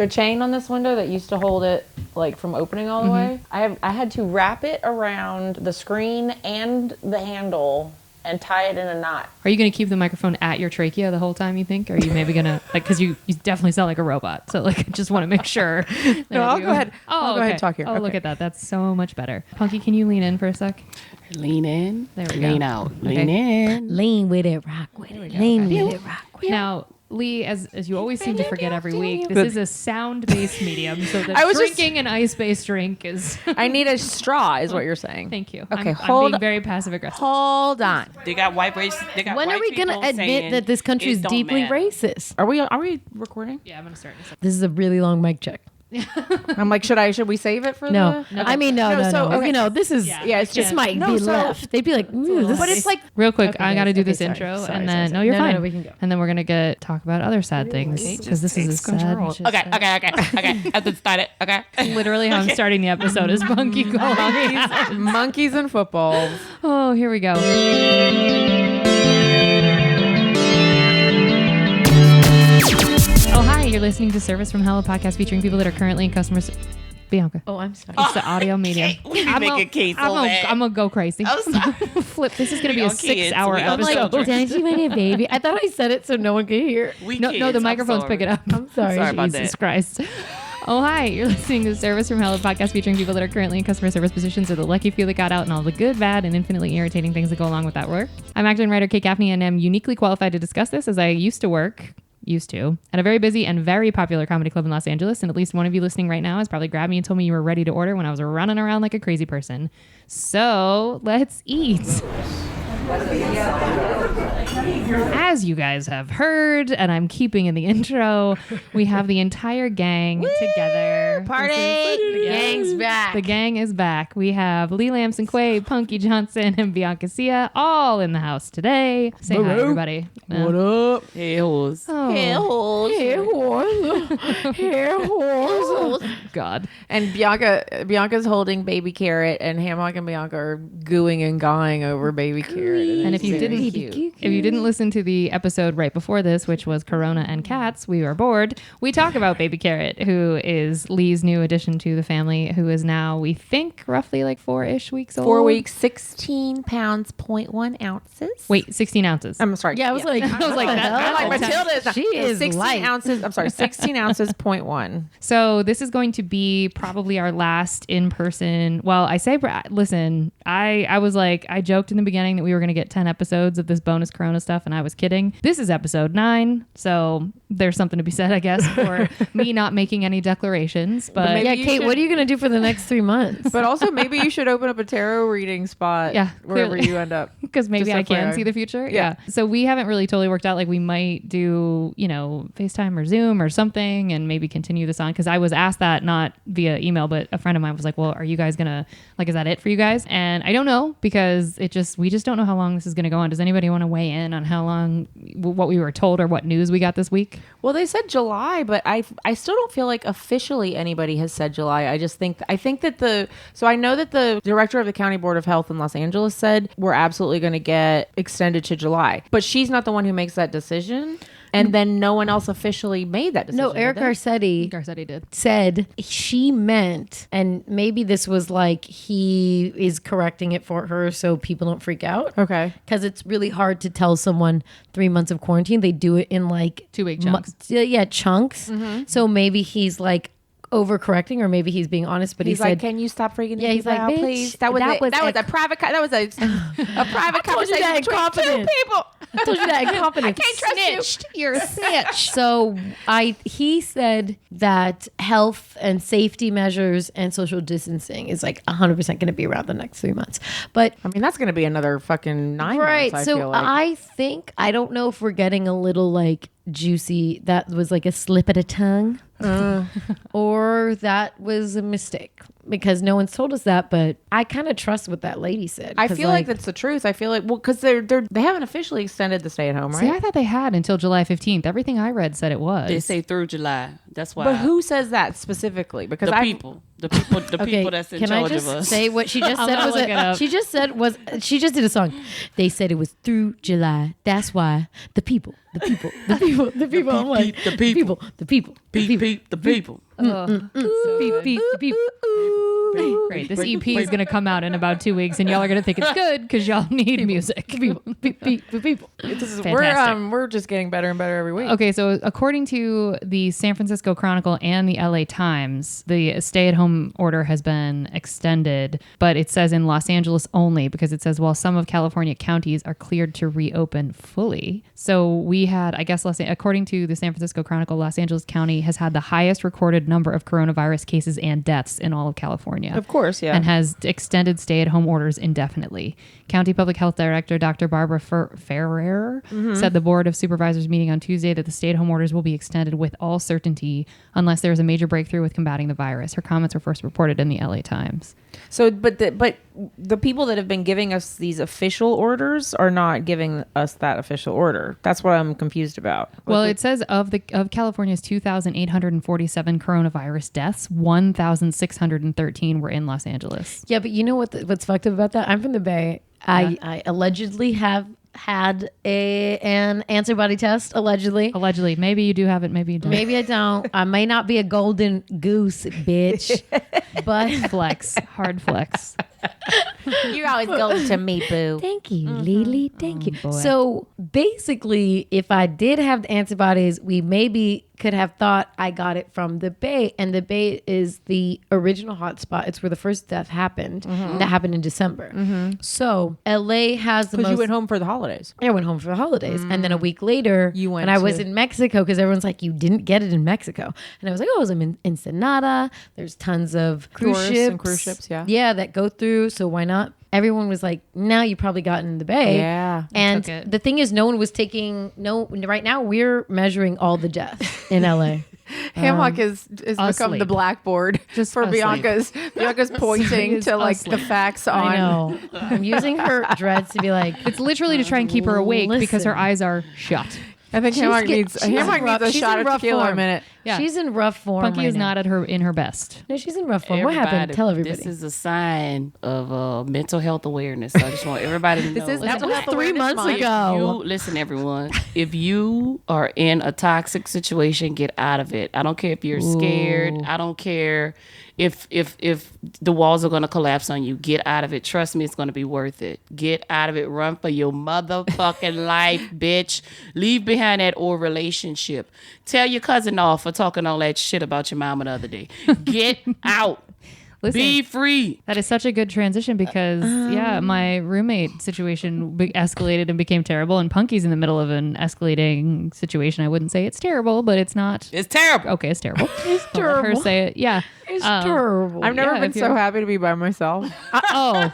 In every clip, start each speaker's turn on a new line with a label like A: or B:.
A: the chain on this window that used to hold it like from opening all the way, I had to wrap it around the screen and the handle and tie it in a knot.
B: Are you going to keep the microphone at your trachea the whole time, you think? Or are you maybe going to, like, because you definitely sound like a robot. So, like, I just want to make sure.
A: No, I'll go ahead.
B: I'll
A: go ahead and talk here.
B: Oh, look at that. That's so much better. Punky, can you lean in for a sec?
C: Lean in.
B: There we go.
C: Lean out. Lean in.
D: Lean with it, rock with it. Lean with it, rock with it.
B: Now, Lee, as you always seem to forget every week, this is a sound-based medium, so the drinking an ice-based drink is...
A: I need a straw, is what you're saying.
B: Thank you.
A: Okay,
B: I'm being very passive-aggressive.
A: Hold on.
C: They got white race.
D: When are we going to admit that this country is deeply racist?
A: Are we recording?
B: Yeah, I'm going to start in a second.
D: This is a really long mic check.
A: I'm like, should we save it for
D: no.
A: the...
D: I mean, no.
A: Okay.
D: You know, this is,
A: it's
D: this might be left. They'd be like, this
A: but it's like...
B: Real quick,
D: Okay,
B: I got to do
D: okay,
B: this
D: sorry,
B: intro,
D: sorry,
B: and
D: sorry,
B: then...
D: sorry.
B: No, you're fine.
D: No, we can go.
B: And then we're going to talk about other sad things, because this is a sad...
C: Okay. As it started. Okay.
B: Literally how I'm starting the episode is Punky going.
A: Monkeys and footballs.
B: Oh, here we go. Oh, hi. You're listening to Service from Hell, a podcast featuring people that are currently in customers. Bianca.
D: Oh, I'm sorry.
B: It's the audio medium.
C: I'm
B: gonna go crazy. Flip. This is gonna be a 6-hour
D: I'm
B: episode.
D: like, don't you mind a baby? I thought I said it so no one could hear.
B: No, the microphones pick it up.
D: I'm sorry.
C: Sorry about
B: Jesus
C: that.
B: Christ. Oh, hi. You're listening to Service from Hell, a podcast featuring people that are currently in customer service positions or the lucky few that got out and all the good, bad, and infinitely irritating things that go along with that work. I'm actor and writer Kate Gaffney and am uniquely qualified to discuss this as I used to at a very busy and very popular comedy club in Los Angeles, and at least one of you listening right now has probably grabbed me and told me you were ready to order when I was running around like a crazy person. So let's eat. As you guys have heard, and I'm keeping in the intro, we have the entire gang together.
A: Party!
D: The gang's back.
B: The gang is back. We have Lee Lamson Quaid, Punky Johnson, and Bianca Sia all in the house today. Say hi, everybody.
A: What up?
C: Hey, hoes.
B: Oh,
D: Hair horse.
B: God.
A: And Bianca's holding baby Carrot, and Hammock and Bianca are gooing and gawing over baby Carrot.
B: And if you didn't listen to the episode right before this, which was Corona and Cats, we are bored. We talk about Baby Carrot, who is Lee's new addition to the family, who is now, we think, roughly like 4-ish weeks old.
A: 4 weeks, 16 pounds, 0.1 ounces.
B: Wait, 16 ounces.
A: I'm sorry.
D: Yeah, I was like,
B: I was like,
A: I'm like, Matilda is
D: She is
A: 16
D: light.
A: ounces. I'm sorry, 16 ounces, 0.1.
B: So this is going to be probably our last in-person. Well, I say, listen, I was like, I joked in the beginning that we were going to get 10 episodes of this bonus Corona stuff, and I was kidding. This is episode 9, so there's something to be said, I guess, for me not making any declarations. But
D: Yeah, Kate, what are you going to do for the next 3 months?
A: But also, maybe you should open up a tarot reading spot wherever
B: clearly.
A: you end up.
B: Because maybe
A: Just
B: I can
A: FYI.
B: see the future.
A: Yeah.
B: So we haven't really totally worked out. Like we might do, FaceTime or Zoom or something and maybe continue this on. Because I was asked that not via email, but a friend of mine was like, well, are you guys going to, is that it for you guys? And I don't know because we just don't know how long this is going to go on. Does anybody want to weigh in on how long, what we were told or what news we got this week?
A: Well, they said July, but I still don't feel like officially anybody has said July. I think that I know that the director of the County Board of Health in Los Angeles said we're absolutely going to get extended to July, but she's not the one who makes that decision. And then no one else officially made that decision.
D: No, Eric
B: Garcetti did.
D: said she meant, and maybe this was like he is correcting it for her so people don't freak out.
A: Okay.
D: Because it's really hard to tell someone 3 months of quarantine. They do it in like
B: 2-week chunks.
D: Chunks. Mm-hmm. So maybe he's like overcorrecting, or maybe he's being honest, but
A: He's
D: he
A: like,
D: said,
A: "Can you stop freaking
D: Yeah, he's like,
A: out,
D: "Bitch,
A: please? That was a private conversation between two people.
D: I told you that in confidence.
A: I can't trust you.
B: You're a snitch.
D: So he said that health and safety measures and social distancing is like 100% going to be around the next 3 months. But
A: I mean, that's going to be another fucking 9
D: right,
A: months,
D: so
A: I feel like.
D: I don't know if we're getting a little like juicy. That was like a slip of the tongue, or that was a mistake because no one's told us that. But I kind of trust what that lady said.
A: I feel like that's the truth. I feel like, well, because they haven't officially extended the stay at home, right?
B: See, I thought they had until July 15th. Everything I read said it was.
C: They say through July. That's why.
A: But who says that specifically? Because
C: The
A: I
C: people. The people that's in
D: Can I
C: charge
D: just
C: of us.
D: say what she just
B: I'm
D: said
B: gonna
D: was
B: look it up.
D: she just did a song. They said it was through July. That's why the people. I'm like
C: the people.
D: the people.
C: Peep, the people.
D: The people.
B: Great. This EP is going to come out in about 2 weeks, and y'all are going to think it's good because y'all need music.
D: The people.
A: we're just getting better and better every week.
B: Okay, so according to the San Francisco Chronicle and the LA Times, the stay-at-home order has been extended, but it says in Los Angeles only because it says while some of California counties are cleared to reopen fully. So we had, I guess, according to the San Francisco Chronicle, Los Angeles County has had the highest recorded number of coronavirus cases and deaths in all of California.
A: Of course, yeah.
B: And has extended stay-at-home orders indefinitely. County Public Health Director Dr. Barbara Ferrer said the Board of Supervisors meeting on Tuesday that the stay-at-home orders will be extended with all certainty unless there is a major breakthrough with combating the virus. Her comments were first reported in the LA Times.
A: So, but the people that have been giving us these official orders are not giving us that official order. That's what I'm confused about.
B: Well, it says of California's 2,847 coronavirus deaths, 1,613 were in Los Angeles.
D: Yeah, but you know what's fucked up about that? I'm from the Bay. I allegedly have had an antibody test. Allegedly.
B: Maybe you do have it. Maybe you don't.
D: Maybe I don't. I may not be a golden goose, bitch. But
B: Hard flex.
A: You always go to me, boo.
D: thank you, Lily. Thank you.
B: boy.
D: So basically, if I did have the antibodies, we maybe could have thought I got it from the Bay, and the Bay is the original hotspot. It's where the first death happened. That happened in December. So LA has the most.
A: Because you went home for the holidays.
D: I went home for the holidays, and then a week later,
A: You went
D: and I was
A: to-
D: in Mexico because everyone's like, "You didn't get it in Mexico," and I was like, "Oh, I'm in Ensenada. There's tons of cruise
A: Tourists
D: ships,
A: and cruise ships, yeah.
D: that go through. So why not?" Everyone was like, "Now you probably got in the Bay."
A: Yeah,
D: and
B: took it.
D: the thing is, no one was taking Right now, we're measuring all the deaths in LA.
A: Hammock has become
B: asleep.
A: the blackboard
B: Just
A: for
B: asleep.
A: Bianca's pointing
B: Is
A: to like the
B: asleep.
A: facts on.
D: I know. I'm using her dreads to be like,
B: It's literally to try and keep her awake because her
D: Listen.
B: eyes are shut.
A: I think Hammock needs
D: she's in
A: a
D: rough-
A: shot of
D: rough
A: tequila a
D: form.
A: minute.
B: Yeah.
D: She's in rough form.
B: Punky
D: right
B: is
D: now.
B: not in her best.
D: No, she's in rough form. What happened? Tell everybody.
C: This is a sign of mental health awareness. So I just want everybody to know.
A: This is
D: that
A: Mental
D: was
A: Health
D: 3
A: Awareness
D: months
A: Month.
D: ago.
C: You listen, everyone. If you are in a toxic situation, get out of it. I don't care if you're scared. I don't care if the walls are going to collapse on you. Get out of it. Trust me, it's going to be worth it. Get out of it. Run for your motherfucking life, bitch. Leave behind that old relationship. Tell your cousin off for talking all that shit about your mama the other day. Get out.
B: Listen,
C: Be free.
B: that is such a good transition because, my roommate situation escalated and became terrible, and Punky's in the middle of an escalating situation. I wouldn't say it's terrible, but it's not.
C: It's terrible.
B: Okay, it's terrible.
D: It's
B: I'll let her
D: terrible.
B: say it. Yeah.
D: It's terrible.
A: I've never
B: Yeah,
A: been
B: if
A: so
B: you're-
A: happy to be by myself.
B: Oh,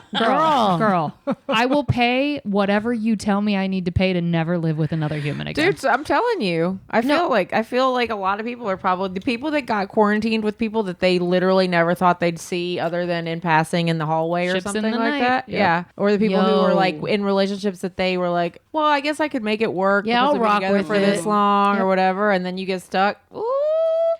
B: girl. I will pay whatever you tell me I need to pay to never live with another human again.
A: Dude, so I'm telling you, I feel like a lot of people are probably the people that got quarantined with people that they literally never thought they'd see other than in passing in the hallway or
B: Ships in
A: something
B: the
A: like
B: night.
A: that.
B: Yep.
A: Yeah. Or the people who were
D: Yo.
A: like in relationships that they were like, well, I guess I could make it work.
D: Yeah,
A: because
D: I'll
A: we've been
D: rock
A: together
D: with
A: for this
D: it.
A: long
D: Yep.
A: or whatever. And then you get stuck. Ooh.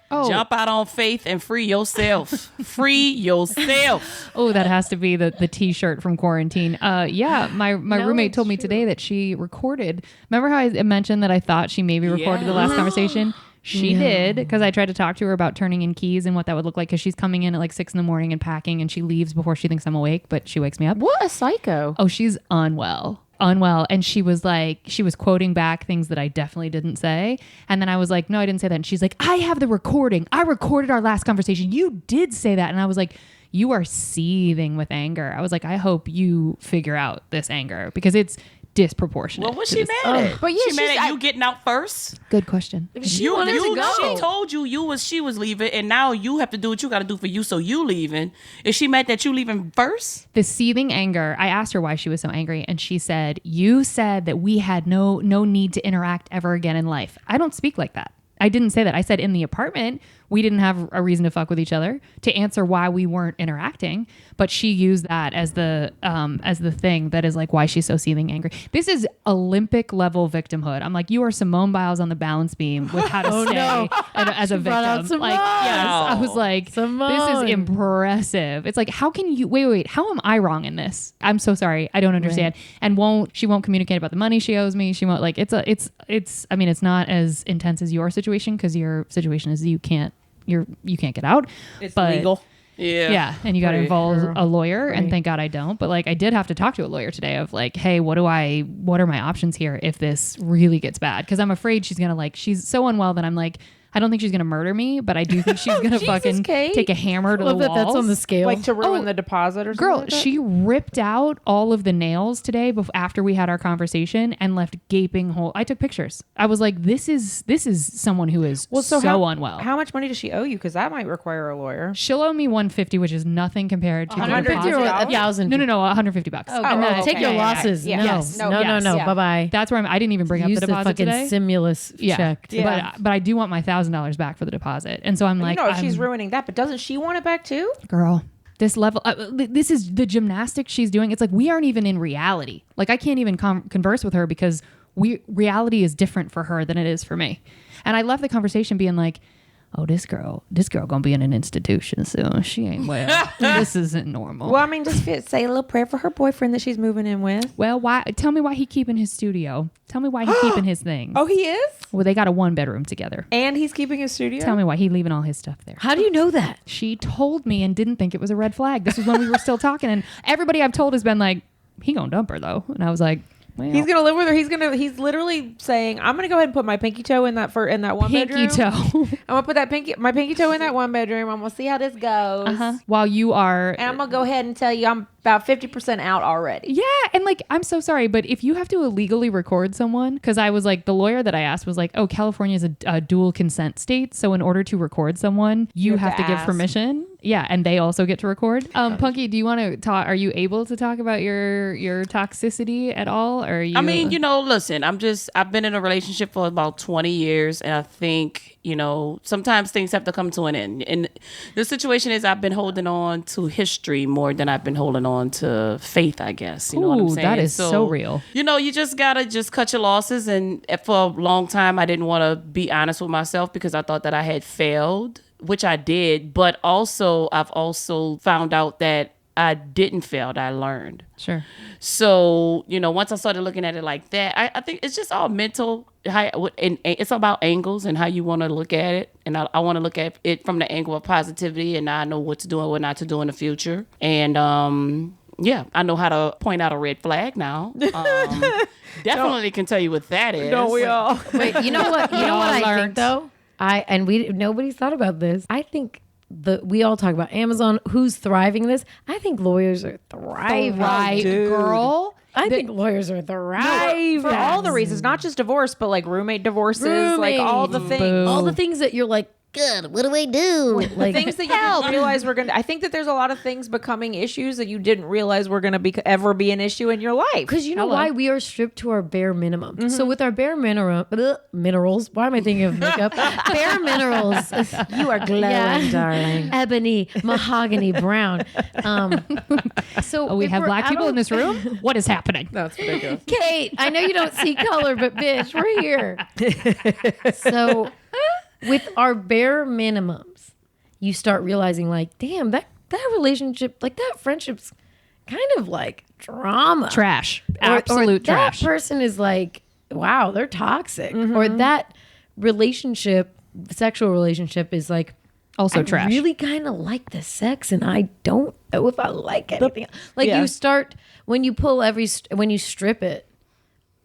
B: Oh,
C: Jump out on faith and free yourself. Free yourself.
B: Oh, that has to be the T-shirt from Quarantine. My roommate told me
D: it's
B: today that she recorded. Remember how I mentioned that I thought she maybe recorded the last conversation? She did, because I tried to talk to her about turning in keys and what that would look like, because she's coming in at like 6 a.m. and packing, and she leaves before she thinks I'm awake, but she wakes me up.
A: What a psycho.
B: Oh, she's unwell. And she was quoting back things that I definitely didn't say. And then I was like, no, I didn't say that. And she's like, I have the recording. I recorded our last conversation. You did say that. And I was like, you are seething with anger. I was like, I hope you figure out this anger because it's disproportionate.
C: What was
B: to
C: she
B: this-
C: mad at?
A: But yeah,
C: she mad
A: she's-
C: at you getting out first?
B: Good question.
C: She told you she was leaving, and now you have to do what you got to do for you, so you leaving. Is she mad that you leaving first?
B: The seething anger, I asked her why she was so angry, and she said, you said that we had no need to interact ever again in life. I don't speak like that. I didn't say that. I said in the apartment, we didn't have a reason to fuck with each other, to answer why we weren't interacting. But she used that as the thing that is like why she's so seething angry. This is Olympic level victimhood. I'm like, you are Simone Biles on the balance beam with how to stay as a
D: brought out
B: victim.
D: Simone.
B: Like, yes, I was like,
D: Simone.
B: this is impressive. It's like, how can you wait? How am I wrong in this? I'm so sorry. I don't understand. And she won't communicate about the money she owes me. She won't like I mean, it's not as intense as your situation because your situation is you can't get out.
A: It's
B: but
A: legal.
B: Yeah, and you got to
A: Right.
B: involve a lawyer, and
A: Right.
B: thank God I don't. But like, I did have to talk to a lawyer today of like, hey, what are my options here if this really gets bad? Because I'm afraid she's so unwell that I'm like, I don't think she's gonna murder me, but I do think she's gonna fucking
A: Kate.
B: take a hammer to the
D: Love that
B: walls.
D: that's on the scale.
A: Like to ruin the deposit or something.
B: Girl,
A: like that?
B: she ripped out all of the nails today after we had our conversation and left gaping hole. I took pictures. I was like, this is someone who is so unwell.
A: How much money does she owe you? Because that might require a lawyer.
B: She'll owe me $150, which is nothing compared to the
D: 150 or
B: deposit.
D: $1,000.
B: No, $150.
D: Oh,
B: And
D: no,
B: then-
D: take your losses.
A: Yeah.
D: No,
A: Yes.
D: no,
A: No,
D: no,
A: yes.
D: no.
A: Yeah.
D: Bye bye.
B: That's where I didn't even bring up
D: Use
B: the
D: the
B: deposit
D: fucking
B: today.
D: stimulus check.
A: Yeah.
B: But I do want my $1,000 back for the deposit. And so I'm like,
A: She's ruining that, but doesn't she want it back too?
B: girl, this level, this is the gymnastics she's doing. It's like, we aren't even in reality. Like, I can't even converse with her because reality is different for her than it is for me. And I left the conversation being like, oh, this girl gonna be in an institution soon. She ain't well. This isn't normal.
A: Well, I mean, just say a little prayer for her boyfriend that she's moving in with.
B: Well, why? Tell me why he keeping his studio. Tell me why he keeping his things.
A: Oh, he is?
B: Well, they got a 1-bedroom together.
A: And he's keeping his studio?
B: Tell me why he leaving all his stuff there.
D: How do you know that?
B: She told me and didn't think it was a red flag. This was when we were still talking, and everybody I've told has been like, he gonna dump her though. And I was like, well,
A: He's gonna live with her. He's literally saying, "I'm gonna go ahead and put my pinky toe in that one
B: pinky
A: bedroom.
B: toe.
A: I'm gonna put my pinky toe in that one bedroom. I'm gonna see how this goes,
B: While you are,
A: and I'm gonna go ahead and tell you I'm about 50% out already."
B: yeah, and like, I'm so sorry, but if you have to illegally record someone, because I was like, the lawyer that I asked was like, oh, California is a dual consent state, so in order to record someone, you have to give
A: ask.
B: permission. Yeah, and they also get to record. Punky, do you want to talk? Are you able to talk about your toxicity at all? Or are you?
C: I mean, listen, I've been in a relationship for about 20 years, and I think, sometimes things have to come to an end. And the situation is I've been holding on to history more than I've been holding on to faith, I guess. You know what I'm
B: Ooh,
C: saying?
B: that is so real.
C: You just gotta just cut your losses. And for a long time, I didn't want to be honest with myself because I thought that I had failed, which I did. But also, I've also found out that I didn't fail, I learned.
B: Sure.
C: So, once I started looking at it like that, I think it's just all mental. And it's about angles and how you want to look at it. And I want to look at it from the angle of positivity. And now I know what to do and what not to do in the future. And yeah, I know how to point out a red flag now. Definitely can tell you what that is.
A: Don't we all?
D: Wait, you know what? You know what I think
B: learned.
D: though. Nobody's thought about this. I think we all talk about Amazon. Who's thriving this? I think lawyers are thriving.
B: Right,
A: dude.
B: girl.
D: I think lawyers are thriving
A: For all the reasons, not just divorce, but like roommate divorces, like all the things.
B: Boo.
D: all the things that you're like, good. What do I do? Like
A: Things that you didn't realize were going to. I think that there's a lot of things becoming issues that you didn't realize were going to ever be an issue in your life.
D: because you know
B: Hello.
D: why we are stripped to our bare minimum. So with our bare minerals, why am I thinking of makeup? Bare minerals.
A: You are glowing, darling.
D: Ebony, mahogany, brown. So
B: We
D: if
B: have
D: we're
B: black people
D: out
B: in this room. What is happening?
A: That's ridiculous.
D: Kate, I know you don't see color, but bitch, we're here. So with our bare minimums, you start realizing like, damn, that relationship, like that friendship's kind of like drama.
B: Trash.
D: Or
B: Absolute trash.
D: That person is like, wow, they're toxic. Or that relationship, sexual relationship is like,
B: Also
D: I
B: trash.
D: really kind of like the sex and I don't know if I like anything. Like
A: Yeah.
D: you start, when you pull when you strip it,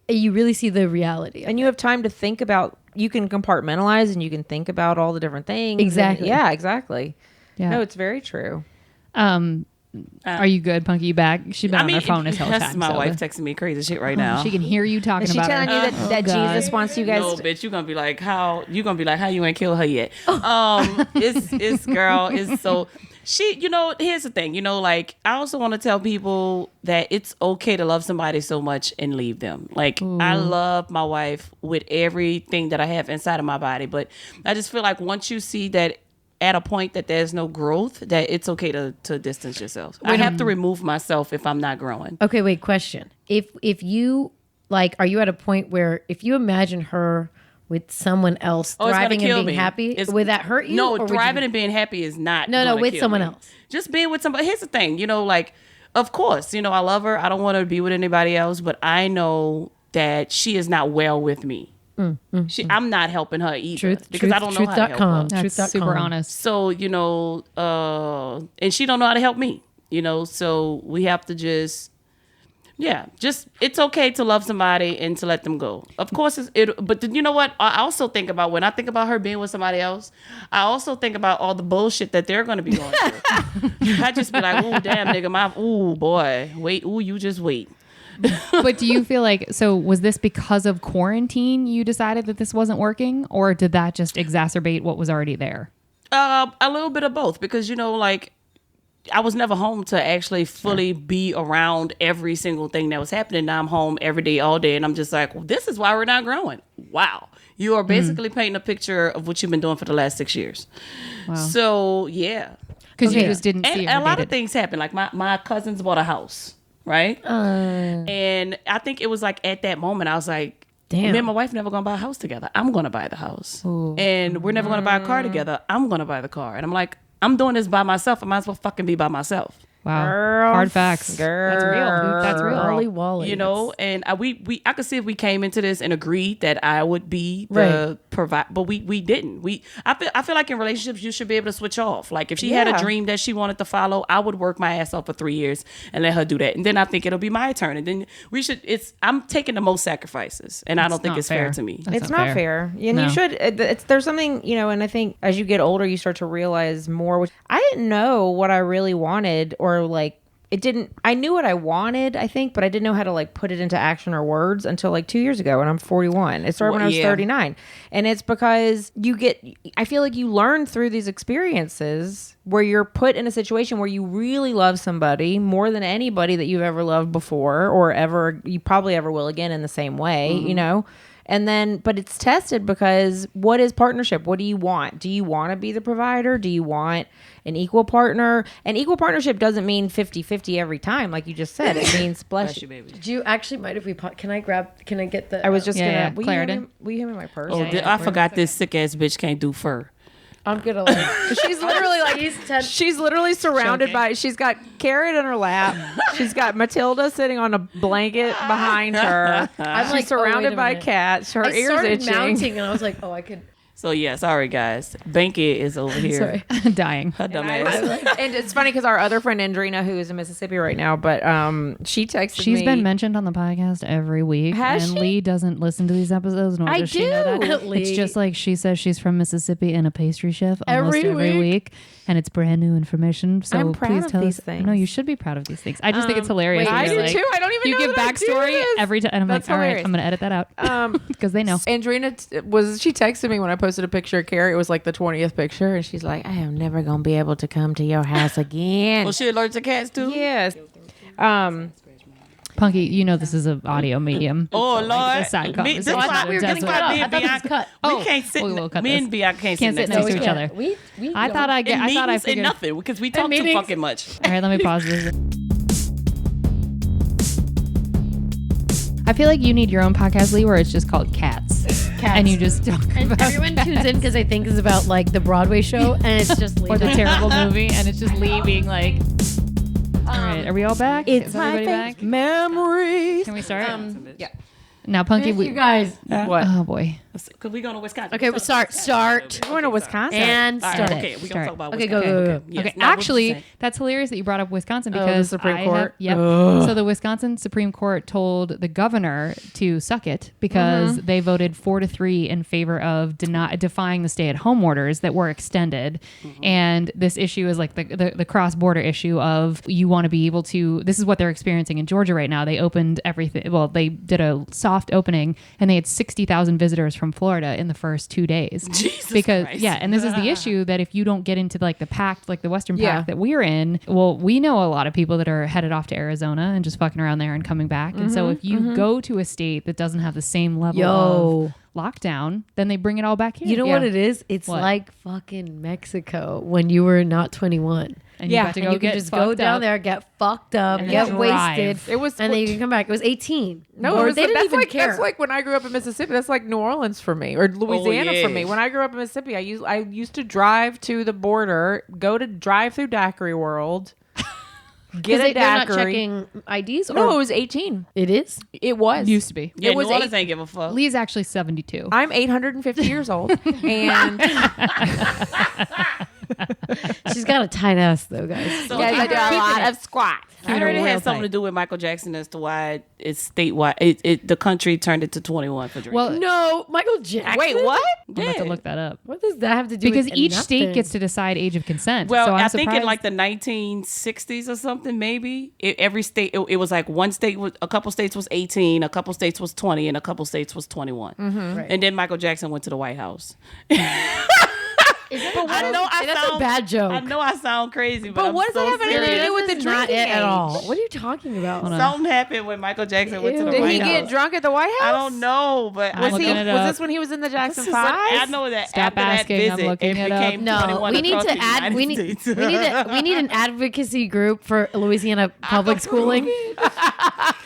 D: you really see the reality.
A: And you have time to think about. You can compartmentalize and you can think about all the different things.
D: Exactly.
A: Yeah, exactly.
B: Yeah.
A: No, it's very true.
B: Are you good, Punky? You back? She's been on her phone this whole
C: that's
B: time.
C: my
B: so
C: wife texting me crazy shit right now.
B: She can hear you talking
A: Is she
B: about
A: telling
B: her.
A: you that
B: God.
A: Jesus wants you guys?
C: No, bitch, you're gonna be like, how you ain't kill her yet? It's girl, it's so she, here's the thing, like I also want to tell people that it's okay to love somebody so much and leave them. Like I love my wife with everything that I have inside of my body, but I just feel like once you see that at a point that there's no growth, that it's okay to distance yourself. I have to remove myself if I'm not growing.
D: Okay, wait, question. If you like, are you at a point where if you imagine her with someone else
C: Oh, it's gonna
D: thriving
C: kill
D: and being
C: me.
D: happy, would that hurt you?
C: No,
D: or would
C: thriving
D: you-
C: and being happy is not.
D: No,
C: gonna
D: with
C: kill
D: someone
C: me.
D: else.
C: Just being with somebody. Here's the thing, like, of course, I love her. I don't want her to be with anybody else, but I know that she is not well with me. I'm not helping her either because I don't know how to help her.
B: That's
D: Truth.com.
B: super honest.
C: So, and she don't know how to help me, so we have to just it's okay to love somebody and to let them go. Of course, but you know what? I also think about, when I think about her being with somebody else, I also think about all the bullshit that they're going to be going through. I just be like, ooh, damn, nigga, ooh, boy, wait, ooh, you just wait.
B: But do you feel like, so was this because of quarantine you decided that this wasn't working, or did that just exacerbate what was already there?
C: A little bit of both, because like, I was never home to actually fully be around every single thing that was happening. Now I'm home every day, all day, and I'm just like, well, this is why we're not growing. Wow. You are basically painting a picture of what you've been doing for the last 6 years.
B: Wow.
C: So, yeah.
B: Because you just didn't see
C: And
B: it
C: a lot
B: related.
C: of things happen. Like my cousins bought a house, right? And I think it was like at that moment, I was like,
D: Damn.
C: me and my wife never gonna buy a house together. I'm gonna buy the house. And we're never gonna buy a car together. I'm gonna buy the car. And I'm like, I'm doing this by myself. I might as well fucking be by myself.
B: Wow.
A: Girl.
B: Hard facts. That's real. That's real.
D: Wally Wally.
C: And I could see if we came into this and agreed that I would be the
D: Right.
C: provide, but we didn't. I feel like in relationships you should be able to switch off. Like if she had a
A: Yeah.
C: dream that she wanted to follow, I would work my ass off for 3 years and let her do that. And then I think it'll be my turn. And then I'm taking the most sacrifices, and I don't think
B: not
C: it's fair
B: fair.
C: to me.
B: That's
A: It's not fair. And
B: No.
A: you should, there's something, and I think as you get older, you start to realize more, which I didn't know what I really wanted, or like, I knew what I wanted, I think, but I didn't know how to like put it into action or words until like 2 years ago when I'm 41. It started when I was 39. And it's because I feel like you learn through these experiences where you're put in a situation where you really love somebody more than anybody that you've ever loved before, or you probably ever will again in the same way, And then, but it's tested because what is partnership? What do you want? Do you want to be the provider? Do you want an equal partner? And equal partnership doesn't mean 50-50 every time, like you just said. It means bless you.
C: baby.
D: Do you actually mind if we can I get the
A: I was just
B: Yeah,
A: gonna.
B: yeah.
A: Will you hand me my purse?
C: Oh, I forgot this sick ass bitch can't do fur.
D: I'm gonna like
A: She's literally like she's literally surrounded
C: Choking.
A: by. She's got Carrot in her lap. She's got Matilda sitting on a blanket behind her.
D: I'm
A: She's
D: like,
A: surrounded
D: oh, wait a
A: by
D: minute.
A: cats. Her
D: I
A: ears
D: started
A: itching.
D: mounting and I was like, oh, I could.
C: So yeah, sorry guys. Banky is over here.
D: Sorry.
B: Dying.
C: Her dumb ass.
A: And it's funny because our other friend Andrina, who is in Mississippi right now, but she texted me.
B: She's been mentioned on the podcast every week.
A: Has
B: and
A: she?
B: Lee doesn't listen to these episodes, nor
A: I
B: does she know
A: do.
B: that.
D: Lee.
B: It's just like she says she's from Mississippi and a pastry chef almost
D: Every
B: every week. And it's brand new information. So
A: I'm proud
B: please
A: of
B: tell
A: these
B: us.
A: things.
B: No, you should be proud of these things. I just think it's hilarious.
D: wait,
B: when
A: I
B: you're
A: do
B: like-
A: too. I don't even
B: You
A: know
B: give
A: that I do
B: backstory
A: this.
B: every time. And I'm
A: That's
B: like, all right,
A: hilarious.
B: I'm going to edit that out. Because they know.
A: Andrina she texted me when I posted a picture of Carrie. It was like the 20th picture, and she's like, "I am never gonna be able to come to your house again."
C: Well, she allergic to cats too?
A: Yes.
B: Punky, you know this is an audio medium.
C: Oh
B: It's
C: Lord.
B: a sad
C: Me-
B: conversation.
C: this is why
D: we were getting
C: that's why
D: cut off.
C: me
D: I
C: and
D: thought this was
C: Bianca-
D: cut.
C: We can't sit.
B: we will cut
C: Me
B: this.
C: and Bianca can't
B: Can't
C: sit
B: sit
C: next
B: next
C: to
B: to
C: each
B: each
C: other.
B: other.
D: We
B: I thought I
C: In
B: figured.
C: nothing because we talk too
D: meetings.
C: fucking much.
B: All right, let me pause this. I feel like you need your own podcast, Lee, where it's just called Cats. And you just talk
D: And
B: about
D: everyone tunes in because they think it's about like the Broadway show, and it's just
B: or the
D: Lee.
B: terrible movie, and it's just Lee being like, all right, are we all back? Is everybody back?
A: memories.
B: Can we start?
A: Yeah.
B: Now, Punky,
D: You guys.
A: What?
B: oh boy.
C: Because we going to Wisconsin.
D: Okay, start
A: We're going to Wisconsin.
D: and
C: All right,
D: start.
C: okay, we're
B: Start.
C: going to talk about
D: Okay,
C: Wisconsin.
D: go.
C: Yes,
B: Okay,
C: now what you
B: actually,
C: saying?
B: that's hilarious that you brought up Wisconsin
A: the
B: because
A: Supreme
B: I
A: Court?
B: have- yep. So the Wisconsin Supreme Court told the governor to suck it because they voted 4-3 in favor of defying the stay-at-home orders that were extended. And this issue is like the cross-border issue of you want to be able to. This is what they're experiencing in Georgia right now. They opened everything. Well, they did a soft opening and they had 60,000 visitors from Florida in the first 2 days.
C: Jesus
B: because
C: Christ.
B: yeah, and this is the issue that if you don't get into like the pact, like the Western
A: Yeah.
B: pact that we're in, well, we know a lot of people that are headed off to Arizona and just fucking around there and coming back. And so if you go to a state that doesn't have the same level of lockdown, then they bring it all back here.
D: You know
A: Yeah.
D: what it is? It's
B: What?
D: like fucking Mexico when you were not 21.
B: and
A: Yeah,
B: you got to
D: And
B: go
D: you can
B: get
D: just go
B: fucked
D: down
B: up.
D: there, get fucked up,
B: And
D: get
B: then
D: wasted.
B: drive.
A: It was,
D: And then you can come back. It was 18.
A: no,
D: Or
A: it was,
D: they didn't
A: that's
D: even
A: like
D: care.
A: that's like when I grew up in Mississippi. That's like New Orleans for me, or Louisiana
C: yeah.
A: for me. When I grew up in Mississippi, I used to drive to the border, drive through Daiquiri World, get a
D: they're not
A: daiquiri.
D: checking IDs? Or
A: No, it was 18.
D: it is?
A: It was.
B: Used to be.
C: Yeah,
A: It was
C: New Orleans ain't give a fuck.
B: Lee's actually 72.
A: I'm 850 years old, and
D: She's got a tight ass though, guys.
C: So
A: guys, I do a lot of squats.
C: I heard it
B: real
C: had something
B: tight.
C: to do with Michael Jackson as to why it's statewide. The country turned it to 21 for drinking.
B: Well,
D: No, Michael Jackson.
A: Wait, what?
B: I'm about to look that up.
D: What does that have to do
B: Because
D: with
B: each
D: nothing?
B: state gets to decide age of consent.
C: Well,
B: so I'm
C: I think in
B: surprised-
C: like the 1960s or something, maybe every state it was like one state was a couple states was 18, a couple states was 20, and a couple states was 21.
D: Right.
C: And then Michael Jackson went to the White House.
D: But
C: I know I
D: that's
C: sound
D: a bad joke.
C: I know I sound crazy, but,
A: But
C: I'm
A: what does
C: so
A: that have anything to
C: serious.
A: do with the
D: This is not
A: drinking
D: it at
A: age?
D: all. What are you talking about?
B: Hold on.
C: Something happened when Michael Jackson went to the
D: Ew.
A: Did
C: White
A: he
C: House.
A: get drunk at the White House?
C: I don't know, but
B: I'm
A: Was
B: looking it up.
A: this when he was in the Jackson
C: This is like- I
A: Five?
C: know that
B: Stop
C: after
B: asking, I'm
C: that visit,
B: looking
C: it
B: it up.
C: became
D: No,
C: 21
D: we need
C: across
D: to
C: the
D: add.
C: United States.
D: We need an advocacy group for Louisiana public schooling.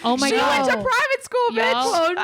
B: oh my
A: She
B: god,
A: went to private school, bitch.
B: Y'all-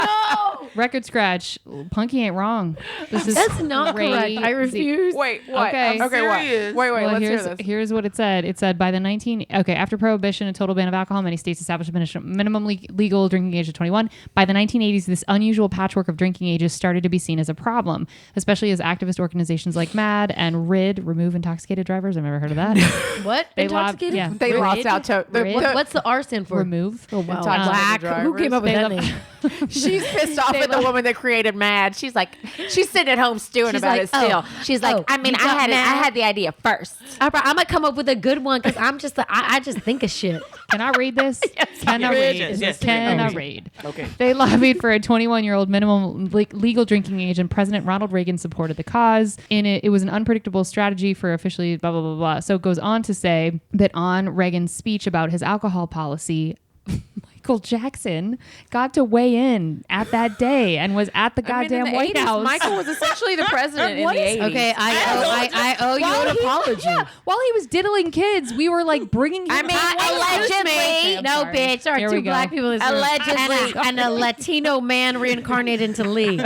D: no,
B: record scratch. Punky ain't wrong. This is
D: that's not correct. I
B: crazy.
D: refuse.
A: Wait, what?
B: Okay.
A: Okay, what?
C: serious.
A: Wait,
B: Well,
A: let's hear
B: here's
A: this.
B: here's what it said. It said after prohibition and total ban of alcohol, many states established a minimum legal drinking age of 21. By the 1980s, this unusual patchwork of drinking ages started to be seen as a problem, especially as activist organizations like MAD and RID, Remove Intoxicated Drivers. I've never heard of that.
D: What?
B: They
D: Intoxicated?
B: yeah.
A: They lost
D: Rid?
A: out to
B: Rid?
D: What's the R stand for?
B: Remove.
D: Oh wow.
A: Intoxicated
D: Black. Who came up with
B: They
D: that
B: love-
D: name?
A: She's pissed off at the woman that created Mad. She's sitting at home stewing
D: She's
A: about
D: like,
A: it still.
D: oh,
A: She's like,
D: oh,
A: I mean,
D: you
A: I
D: got
A: had it. I
D: Mad?
A: had the idea first.
D: I'm gonna come up with a good one because I just think of shit.
B: Can I read this? Can I read?
C: Yes,
B: Can I
C: read.
B: read?
C: Okay.
B: They lobbied for a 21-year-old minimum legal drinking age, and President Ronald Reagan supported the cause. In it was an unpredictable strategy for officially blah, blah, blah, blah. So it goes on to say that on Reagan's speech about his alcohol policy, Michael Jackson got to weigh in at that day and was at the goddamn
A: in the
B: White
A: 80s,
B: House.
A: Michael was essentially the president in
B: What
A: the
B: is-
A: 80s.
D: Okay, I owe you an apology.
B: While he was diddling kids, we were like bringing him.
A: I mean,
B: Okay, I'm
D: no,
B: sorry.
D: bitch. There are
B: Here
D: two
B: we go.
D: black people in this room.
A: Allegedly.
D: And a Latino man reincarnated into Lee.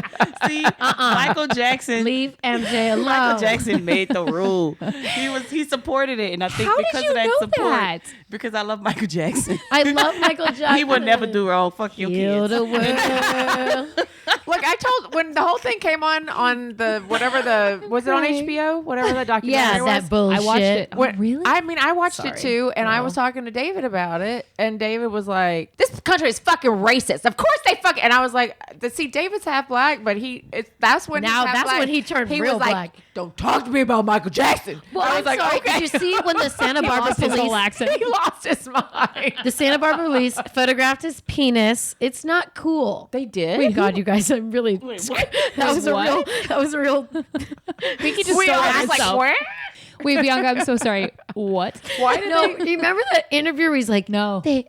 C: See, Michael Jackson.
D: Leave MJ alone.
C: Michael Jackson made the rule. He supported it, and I think
B: How did
C: because
B: you
C: of that
B: know
C: support,
B: that?
C: because I love Michael Jackson,
D: I love Michael Jackson.
C: he would never do wrong. Fuck your
D: Heal
C: kids.
D: the world.
A: Look, I told when the whole thing came on the whatever was it on
B: Right.
A: HBO? Whatever the documentary
D: Yeah,
A: was.
D: that bullshit.
B: I watched it. Oh,
A: When-
B: really?
A: I mean, I watched
B: Sorry.
A: it too, and I was talking to David about it, and David was like, "This country is fucking racist. Of course they fucking." And I was like, "See, David's half black, but that's when
D: Now
A: he's half
D: that's
A: black.
D: when he turned
A: He
D: real
A: was like,
D: black.
A: "Don't talk to me about Michael Jackson."
D: Well,
A: I
D: I'm
A: was like,
D: sorry.
A: "Okay."
D: Did you see when the Santa Barbara
B: lost his whole
D: police?
B: accent.
A: He lost his mind.
D: The Santa Barbara police photographed his penis. It's not cool.
A: They did.
D: Wait, God, you guys, I'm really.
C: what?
D: That was a
B: What?
D: real. That was a real.
B: Pinky just
A: We
B: stole
A: all
B: it
A: was like,
B: himself.
A: "Where?
B: Wait, Bianca, I'm so sorry. What?
A: Why did
D: No,
A: they?"
D: you remember that interview where he's like,
B: No.
D: they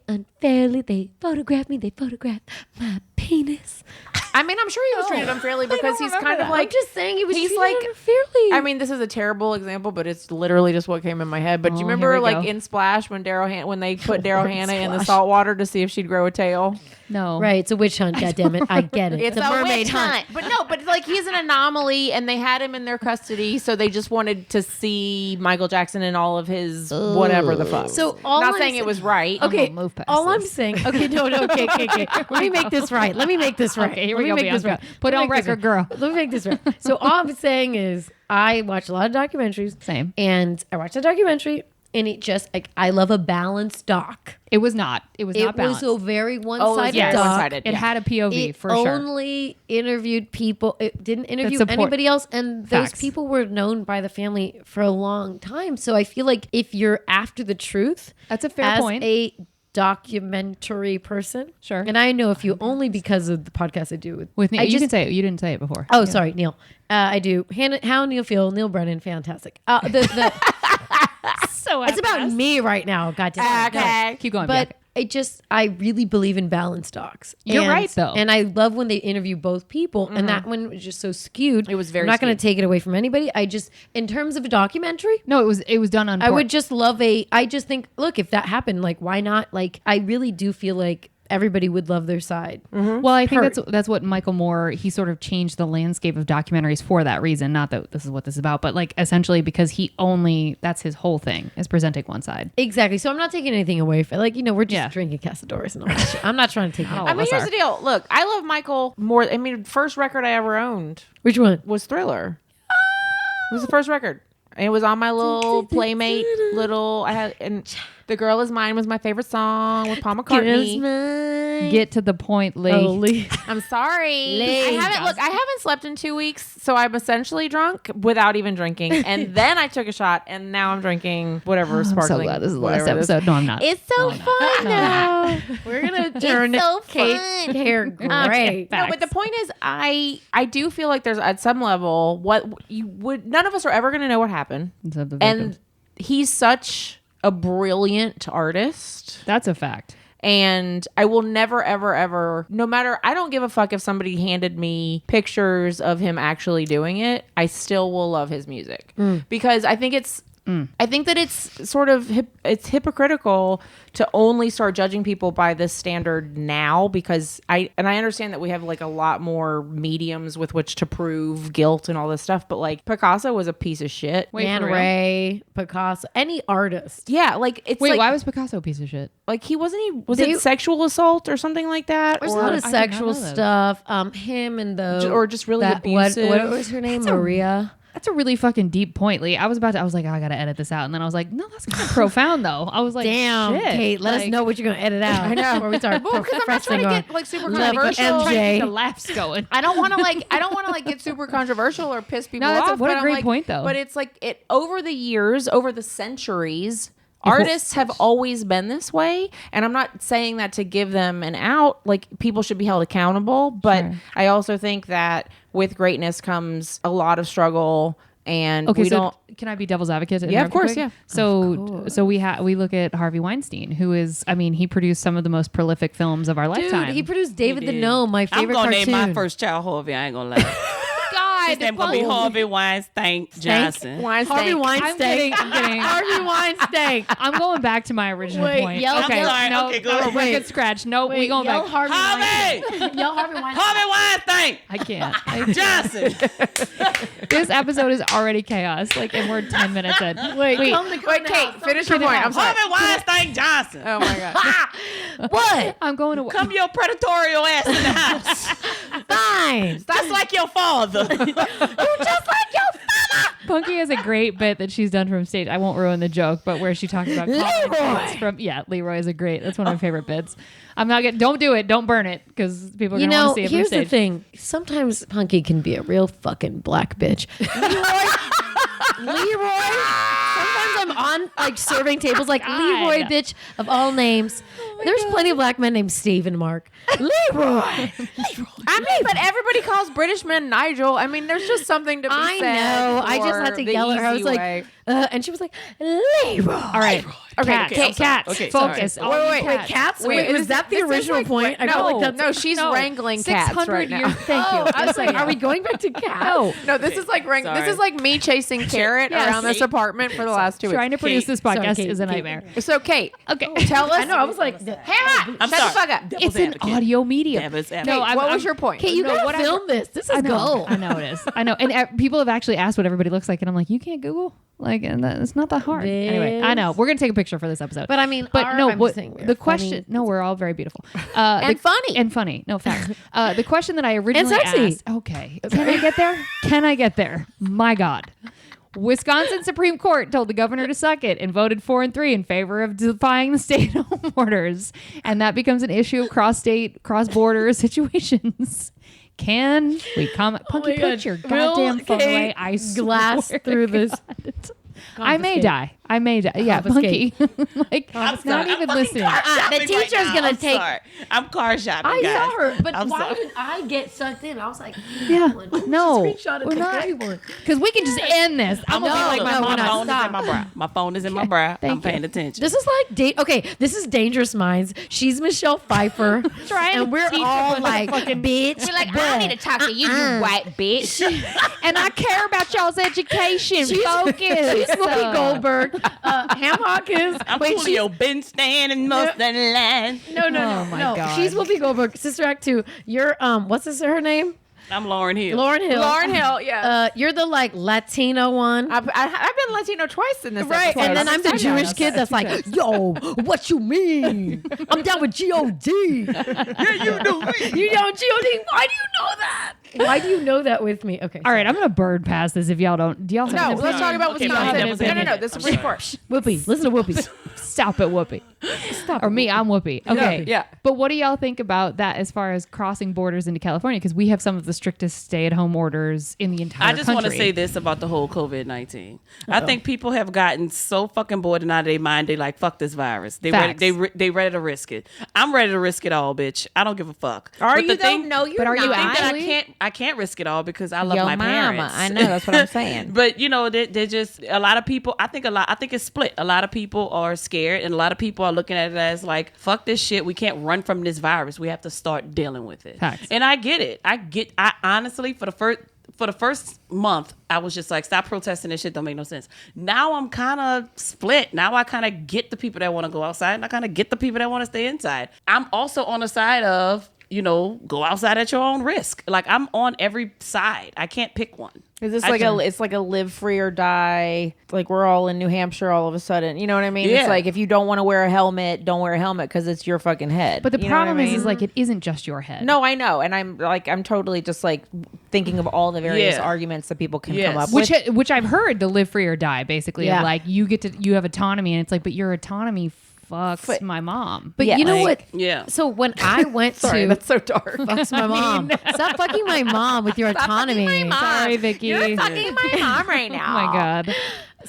D: photographed me. They photographed my penis.
A: I mean, I'm sure he was treated unfairly because he's kind of like
D: I'm just saying, he was
A: he's
D: treated
A: like-
D: unfairly.
A: I mean, this is a terrible example, but it's literally just what came in my head. But do you
B: Oh,
A: remember,
B: here we
A: like
B: go.
A: in Splash, when when they put Daryl Hannah in the
D: Splash.
A: salt water to see if she'd grow a tail?
B: No.
D: right, it's a witch hunt. God damn it, I get it.
A: It's
D: the
A: a
D: mermaid
A: witch
D: hunt.
A: But no, but like he's an anomaly, and they had him in their custody, so they just wanted to see Michael Jackson and all of his whatever the fuck.
D: So all
A: not
D: I'm
A: saying
D: sa-
A: it was right.
D: Okay,
B: gonna move past
D: all I'm
B: this.
D: saying. Okay, no, okay. Let me make this right. Let me make this right.
B: Okay, here
D: Let
B: we
D: me
B: go,
D: make this
B: Bianca.
D: right.
B: Put it
D: Let me
B: on
D: make this
B: record,
D: right.
B: girl.
D: Let me make this right. So all I'm saying is, I watch a lot of documentaries.
B: Same.
D: And I watched a documentary, and it just like I love a balanced doc.
B: It was not. It was
D: It
B: not balanced.
D: was a very one-sided
A: Oh, it was very
D: doc.
A: one-sided.
B: It had a POV
D: It
B: for sure.
D: only interviewed people. It didn't interview
B: support
D: anybody else, and those
B: facts.
D: people were known by the family for a long time. So I feel like if you're after the truth,
B: That's a fair
D: as
B: point.
D: a documentary person.
B: Sure.
D: And I know a few only because of the podcast I do
B: With Neil.
D: I
B: You can say it. You didn't say it before.
D: Oh, sorry, Neil. I do. How Neil feel? Neil Brennan, fantastic.
B: So
D: It's about me right now. God damn it.
A: Okay.
B: Keep going.
D: But
B: Bianca.
D: I really believe in balanced docs.
B: You're right, though.
D: And I love when they interview both people. And that one was just so skewed.
A: It was very
D: I'm not going
A: skewed.
D: to take it away from anybody. I just, in terms of a documentary,
B: No, it was done on.
D: I would just love I just think, look, if that happened, like, why not? Like, I really do feel like everybody would love their side.
B: Well, I think
D: Heard.
B: that's what Michael Moore, he sort of changed the landscape of documentaries for that reason. Not that this is what this is about, but like essentially because that's his whole thing, is presenting one side.
D: Exactly. So I'm not taking anything away from, like, we're just drinking Casadores and all that shit. I'm not trying to take
B: Oh,
D: it.
A: I mean, here's the deal. Look, I love Michael more. I mean, first record I ever owned
D: Which one?
A: was Thriller. It was the first record. And it was on my little Playmate and The Girl Is Mine was my favorite song with Paul McCartney.
B: Get to the point, Lee.
A: I'm sorry.
D: Lee.
A: I haven't slept in 2 weeks, so I'm essentially drunk without even drinking. And then I took a shot, and now I'm drinking whatever
B: I'm so
A: sparkling.
B: glad this is the last
A: whatever it is.
B: episode. No, I'm not.
A: It's so fun now.
D: We're going to turn
A: so
D: Kate's hair gray.
A: No, but the point is, I do feel like there's at some level none of us are ever going to know what happened. And he's such a brilliant artist.
B: That's a fact.
A: And I will never, ever, ever, no matter, I don't give a fuck if somebody handed me pictures of him actually doing it. I still will love his music because I think that it's sort of it's hypocritical to only start judging people by this standard now, because I understand that we have like a lot more mediums with which to prove guilt and all this stuff, but like Picasso was a piece of shit.
B: Wait,
D: Man
B: for real?
D: Ray, Picasso, any artist.
A: Yeah, like it's
B: Wait,
A: like,
B: why was Picasso a piece of shit?
A: like was it sexual assault or something like that?
D: There's a
A: Or
D: lot of
B: I did not
D: sexual
B: know this.
D: stuff. Him and the
A: Or just really abusive.
D: What was her name? Maria.
B: That's a really fucking deep point, Lee. I was like, oh, I gotta edit this out, and then I was like, no, that's kind of profound though. I was like,
D: Damn,
B: shit.
D: Kate, let us know what you're gonna edit out. I know. Before we start
A: Well, because I'm not trying to get like super controversial.
B: I'm trying to
D: MJ.
B: keep the laughs going.
A: I don't want to get super controversial or piss people
B: No, that's
A: off.
B: what a
A: but I'm
B: great
A: like,
B: point, though.
A: But it's like over the years, over the centuries, artists have always been this way. And I'm not saying that to give them an out. Like, people should be held accountable. But
B: Sure.
A: I also think that with greatness comes a lot of struggle. And
B: Okay,
A: we
B: so
A: don't.
B: can I be devil's advocate?
A: Yeah, of course,
B: quick?
A: yeah.
B: So we look at Harvey Weinstein, who is, I mean, he produced some of the most prolific films of our
D: Dude,
B: lifetime.
D: he produced David the
C: did.
D: Gnome, my
C: I'm
D: favorite
C: gonna
D: cartoon.
C: name my first child Harvey. I ain't gonna lie. His name gonna be Harvey Weinstein Johnson.
D: Harvey Weinstein.
B: I'm kidding.
D: Harvey Weinstein.
B: I'm going back to my original
D: Wait,
B: point.
D: yell-
B: okay,
C: I'm sorry.
B: no,
C: Okay, go ahead.
B: record scratch. No, we going
D: yell
B: back.
D: Harvey
C: Harvey!
D: Weinstein. Yell Harvey Weinstein.
C: Harvey Weinstein
B: I can't.
C: Johnson.
B: This episode is already chaos. Like, and we're 10 minutes in.
D: Wait,
A: Wait, Kate, finish your point. I'm sorry.
C: Harvey Weinstein Johnson.
A: Oh my God.
D: What?
B: I'm going to
C: Come your predatorial ass in the house.
D: Fine.
C: That's like your father.
D: Just like your father.
B: Punky has a great bit that she's done from stage. I won't ruin the joke, but where she talks about
D: Leroy.
B: Leroy is a great. That's one of my favorite bits. I'm not getting. Don't do it. Don't burn it, because people are
D: You
B: gonna
D: know,
B: want to see it from
D: here's the
B: stage.
D: thing. Sometimes Punky can be a real fucking black bitch. Leroy. Sometimes I'm on like serving tables like
B: God.
D: Leroy, bitch of all names. There's plenty of black men named Steve and Mark. Leroy.
A: I mean, but everybody calls British men Nigel. I mean, there's just something to be
D: I
A: said.
D: know. I just
A: for
D: had to
A: the
D: yell at her. I was
A: easy
D: like,
A: way.
D: and she was like, Leroy.
B: All right.
A: Okay,
B: Cats.
A: okay, I'm sorry.
B: Cats.
C: Okay, sorry.
B: Focus.
A: Wait,
D: Cats?
A: Wait,
D: Wait, was
A: is
D: that the
A: this is
D: original
A: like-
D: point? I
A: no,
D: feel like that's
A: no, she's wrangling cats
B: 600
A: right now.
B: years. Thank you.
D: I was like, are we going back to cats?
B: No.
A: No, this is like this
C: Sorry.
A: is like me chasing Carrot
B: Yes.
A: around this apartment for the last 2 weeks.
B: Trying to produce
C: Kate.
B: this podcast
D: Kate,
B: is a
D: Kate.
B: nightmare.
A: So, Kate,
B: Okay.
A: tell us.
D: I know. I was like,
A: Hannah,
C: I'm
A: shut
C: sorry.
A: the fuck up.
B: It's an
C: advocate.
B: audio medium.
C: Devil's
B: No,
C: advocate.
B: I'm-
A: what
B: I'm-
A: was your point?
D: Kate, you
B: No,
D: gotta
B: what I-
D: film this. This
B: I
D: is
B: know.
D: gold.
B: I know it is. I know. And people have actually asked what everybody looks like, and I'm like, you can't Google. Like, and it's not that hard. Anyway, I know. We're gonna take a picture for this episode.
D: But I mean,
B: no.
D: I'm
B: What
D: just saying we're
B: the question?
D: funny.
B: No, we're all very beautiful
A: And funny.
B: and funny. No facts. The question that I originally
D: sexy.
B: asked. Okay, can I get there? Can I get there? My God. Wisconsin Supreme Court told the governor to suck it and voted 4-3 in favor of defying the stay-at-home orders, and that becomes an issue of cross-state, cross-border situations. Can we comment? Punky,
D: my
B: put
D: God.
B: your
D: Will
B: goddamn phone
D: Kate
B: away. I
D: glass
B: swear
D: through
B: to
D: this.
B: God. I may die. I made
D: Confiscate.
B: Punky. Like
C: I'm
B: not
C: sorry,
B: even
C: I'm fucking
B: listening.
C: car shopping
D: the teacher's
C: right now.
D: gonna
C: I'm
D: take-
C: sorry. I'm car shopping.
D: I
C: guys.
D: saw her, but
C: I'm
D: why
C: sorry.
D: did I get sucked in? I was like,
B: Yeah. No,
D: screenshot it
B: we're
D: to
B: not.
D: everyone.
B: Because we can just end this. I'm gonna be like my
D: no,
B: mom.
D: we're not.
C: phone is
D: Stop.
C: in my bra. My phone is in my bra. I'm
B: Thank you.
C: paying attention.
D: This is like okay. This is Dangerous Minds. She's Michelle Pfeiffer,
B: Trying to
D: and we're
B: teach
D: all
B: her
D: like, bitch.
A: You're like, I need to talk to you, you white bitch.
B: And I care about y'all's education.
D: She's
B: Focus.
D: Whoopi Goldberg. Ham Hawkins.
C: I'm
D: Wait,
C: Julio Ben Stan and most of the line.
D: no,
B: Oh my God.
D: She's Whoopi Goldberg. Sister Act 2. You're what's her name?
C: I'm Lauren Hill.
D: Lauren Hill.
A: Lauren Hill, yeah.
D: You're the like Latino one.
A: I've been Latino twice in this
D: Right,
A: episode.
D: and then I'm the
A: I know,
D: Jewish
A: that's
D: kid that's like, yo, what you mean? I'm down with G.O.D.
C: Yeah, you know me.
D: You know G.O.D. Why do you know that? Why do you know that with me? Okay.
B: All right, I'm gonna bird past this if y'all don't. Do y'all
A: No,
B: have
A: let's talk about
C: Okay,
A: Wisconsin.
C: fine.
A: No. This is Supreme Court.
D: Whoopi. Listen to Whoopi.
B: Stop it, Whoopi.
D: Stop.
B: Or me, I'm Whoopi. Okay.
A: Yeah.
B: But what do y'all think about that as far as crossing borders into California? Because we have some of the strictest stay-at-home orders in the entire
C: I just
B: country.
C: want to say this about the whole COVID-19. I think people have gotten so fucking bored and out of their mind. They like, fuck this virus. They
B: Facts.
C: they ready to risk it. I'm ready to risk it all, bitch. I don't give a fuck.
A: Are
C: But
A: you
C: the
A: though?
C: thing-
A: No, you're
B: But are you
A: not.
C: I think that
B: actually?
C: I can't risk it all because I love
A: Yo,
C: my
A: mama.
C: parents.
A: I know, that's what I'm saying.
C: But you know, they're just a lot of people. I think it's split. A lot of people are scared, and a lot of people are looking at it as like, fuck this shit. We can't run from this virus. We have to start dealing with it.
B: Facts.
C: And I get it. I honestly, for the first month, I was just like, stop protesting this shit. Don't make no sense. Now I'm kind of split. Now I kind of get the people that want to go outside, and I kind of get the people that want to stay inside. I'm also on the side of, go outside at your own risk. Like, I'm on every side. I can't pick one.
A: Is this
C: I
A: like
C: can-
A: it's like a live free or die? Like we're all in New Hampshire all of a sudden. You know what I mean?
C: Yeah.
A: It's like if you don't want to wear a helmet, don't wear a helmet because it's your fucking head.
B: But the
A: You know what I
B: problem is
A: mean?
B: like it isn't just your head.
A: No, I know, and I'm totally just like thinking of all the various
C: Yeah.
A: arguments that people can
C: Yes.
A: come up
B: Which
A: with.
B: which I've heard the live free or die basically.
D: Yeah.
B: Of like you have autonomy, and it's like, but your autonomy fucks my mom.
D: But
A: Yeah.
D: you know
C: Like,
D: what?
C: yeah.
D: So when I went
A: Sorry,
D: to
A: that's so dark.
D: fucks my mom. Stop fucking my mom with your autonomy.
B: Sorry, Vicky.
A: You're fucking my mom right
B: Oh
A: now.
B: my god,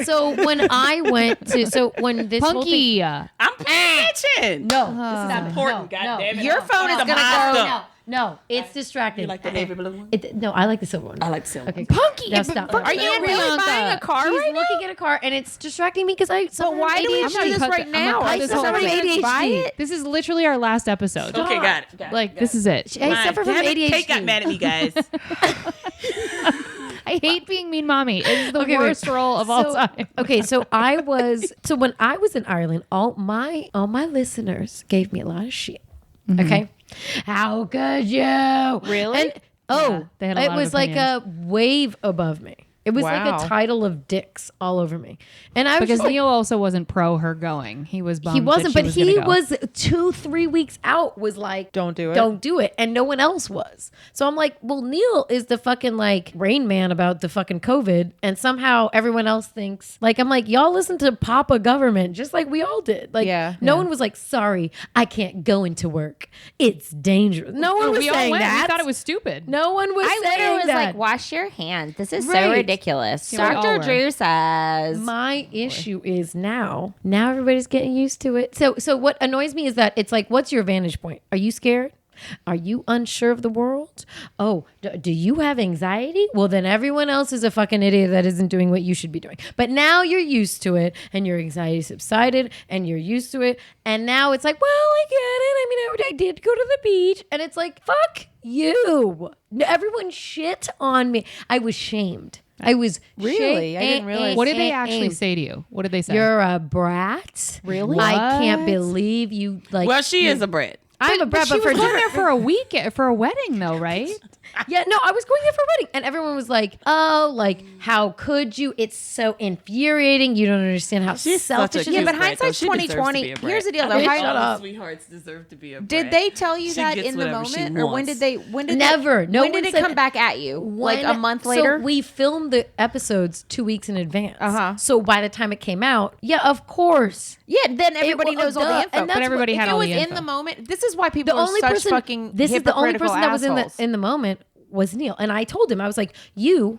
D: So when I went to when this whole thing,
B: Punky.
C: I'm paying attention.
D: no,
C: This is important. God damn it.
A: Your phone is
C: The
A: gonna
C: monster.
D: no, it's distracting.
C: You like the navy blue one?
D: No, I like the silver one.
C: I like the silver.
D: Okay,
B: Punky.
D: Now stop.
A: Are you really buying a car
D: She's
A: right now?
D: looking at a car and it's distracting me because I.
A: But why do we
B: I'm
A: do
B: gonna
A: this
B: cut
A: right
B: the- I'm gonna
A: now?
B: cut
A: I
B: this
A: suffer
B: whole
A: from
B: thing.
A: Buy
D: ADHD.
A: it.
B: This is literally our last episode.
C: Okay, got it.
B: Like this is it.
D: I suffer from
C: Damn it,
D: ADHD.
C: Kate got mad at me, guys.
B: I hate being mean mommy. It's the
D: Okay, wait.
B: worst role of all time.
D: Okay, so when I was in Ireland, all my listeners gave me a lot of shit.
B: Mm-hmm.
D: Okay, how could you?
A: Really?
D: And, oh,
B: they had a
D: it
B: lot of
D: was like a wave above me. It was like
A: Wow.
D: a tidal of dicks all over me, and I was
B: Because
D: just like,
B: Neil also wasn't pro her going. He was bummed
D: he wasn't,
B: that
D: but
B: she was
D: he
B: gonna go.
D: was 2-3 weeks out. Was like,
A: Don't do it.
D: don't do it, and no one else was. So I'm like, well, Neil is the fucking like Rain Man about the fucking COVID, and somehow everyone else thinks like I'm like, y'all listen to Papa Government just like we all did. Like,
A: Yeah.
D: no one was like, sorry, I can't go into work. It's dangerous. No one was
B: we all
D: saying
B: went.
D: that.
B: We thought it was stupid.
D: No one was
A: I
D: saying
A: literally was
D: that.
A: like, wash your hands. This is so
D: Right.
A: ridiculous.
B: Yeah, we all
A: Dr.
B: were.
A: Drew says.
D: My issue is now everybody's getting used to it. So what annoys me is that it's like, what's your vantage point? Are you scared? Are you unsure of the world? Oh, do you have anxiety? Well, then everyone else is a fucking idiot that isn't doing what you should be doing. But now you're used to it and your anxiety subsided and you're used to it. And now it's like, well, I get it. I mean, I did go to the beach. And it's like, fuck you. Everyone shit on me. I was shamed. I was
A: Really? I didn't realize.
B: What did they actually say to you? What did they say?
D: You're a brat.
A: Really?
D: I can't
B: What?
D: believe you. Like,
C: Well, she is a brat.
D: I'm a brat,
B: she
D: but for
B: was going there
D: different.
B: for a week for a wedding, though, right?
D: Yeah, no, I was going there for a wedding, and everyone was like, "Oh, like how could you? It's so infuriating. You don't understand how
C: She's such a
D: selfish it
C: cute
D: is."
A: but
C: brat,
A: hindsight's
C: though. She deserves to
A: 2020.
C: be a brat.
A: Here's the deal,
C: I
A: though.
C: think
A: Hi-
C: all
D: Shut
C: the
D: up.
C: sweethearts deserve to be a brat.
A: Did they tell you
C: She
A: that
C: gets
A: in the
C: whatever she
A: moment, or when
C: wants.
A: did they? When did
D: Never.
A: They,
D: No
A: when
D: one
A: did it
D: said-
A: come back at you? Like a month later.
D: So we filmed the episodes 2 weeks in advance.
A: Uh-huh.
D: So by the time it came out, yeah, of course.
A: Yeah, then everybody
D: wa-
A: knows all
D: duh,
A: the
D: and
A: info.
D: that's
B: But everybody
A: if
B: had
A: it
B: all
A: was
B: the
A: in
B: info.
A: the moment, this is why people
D: The
A: are
D: only
A: such
D: person.
A: fucking
D: This is the only
A: hypocritical
D: person that was
A: assholes.
D: in the moment was Neil. And I told him, I was like, you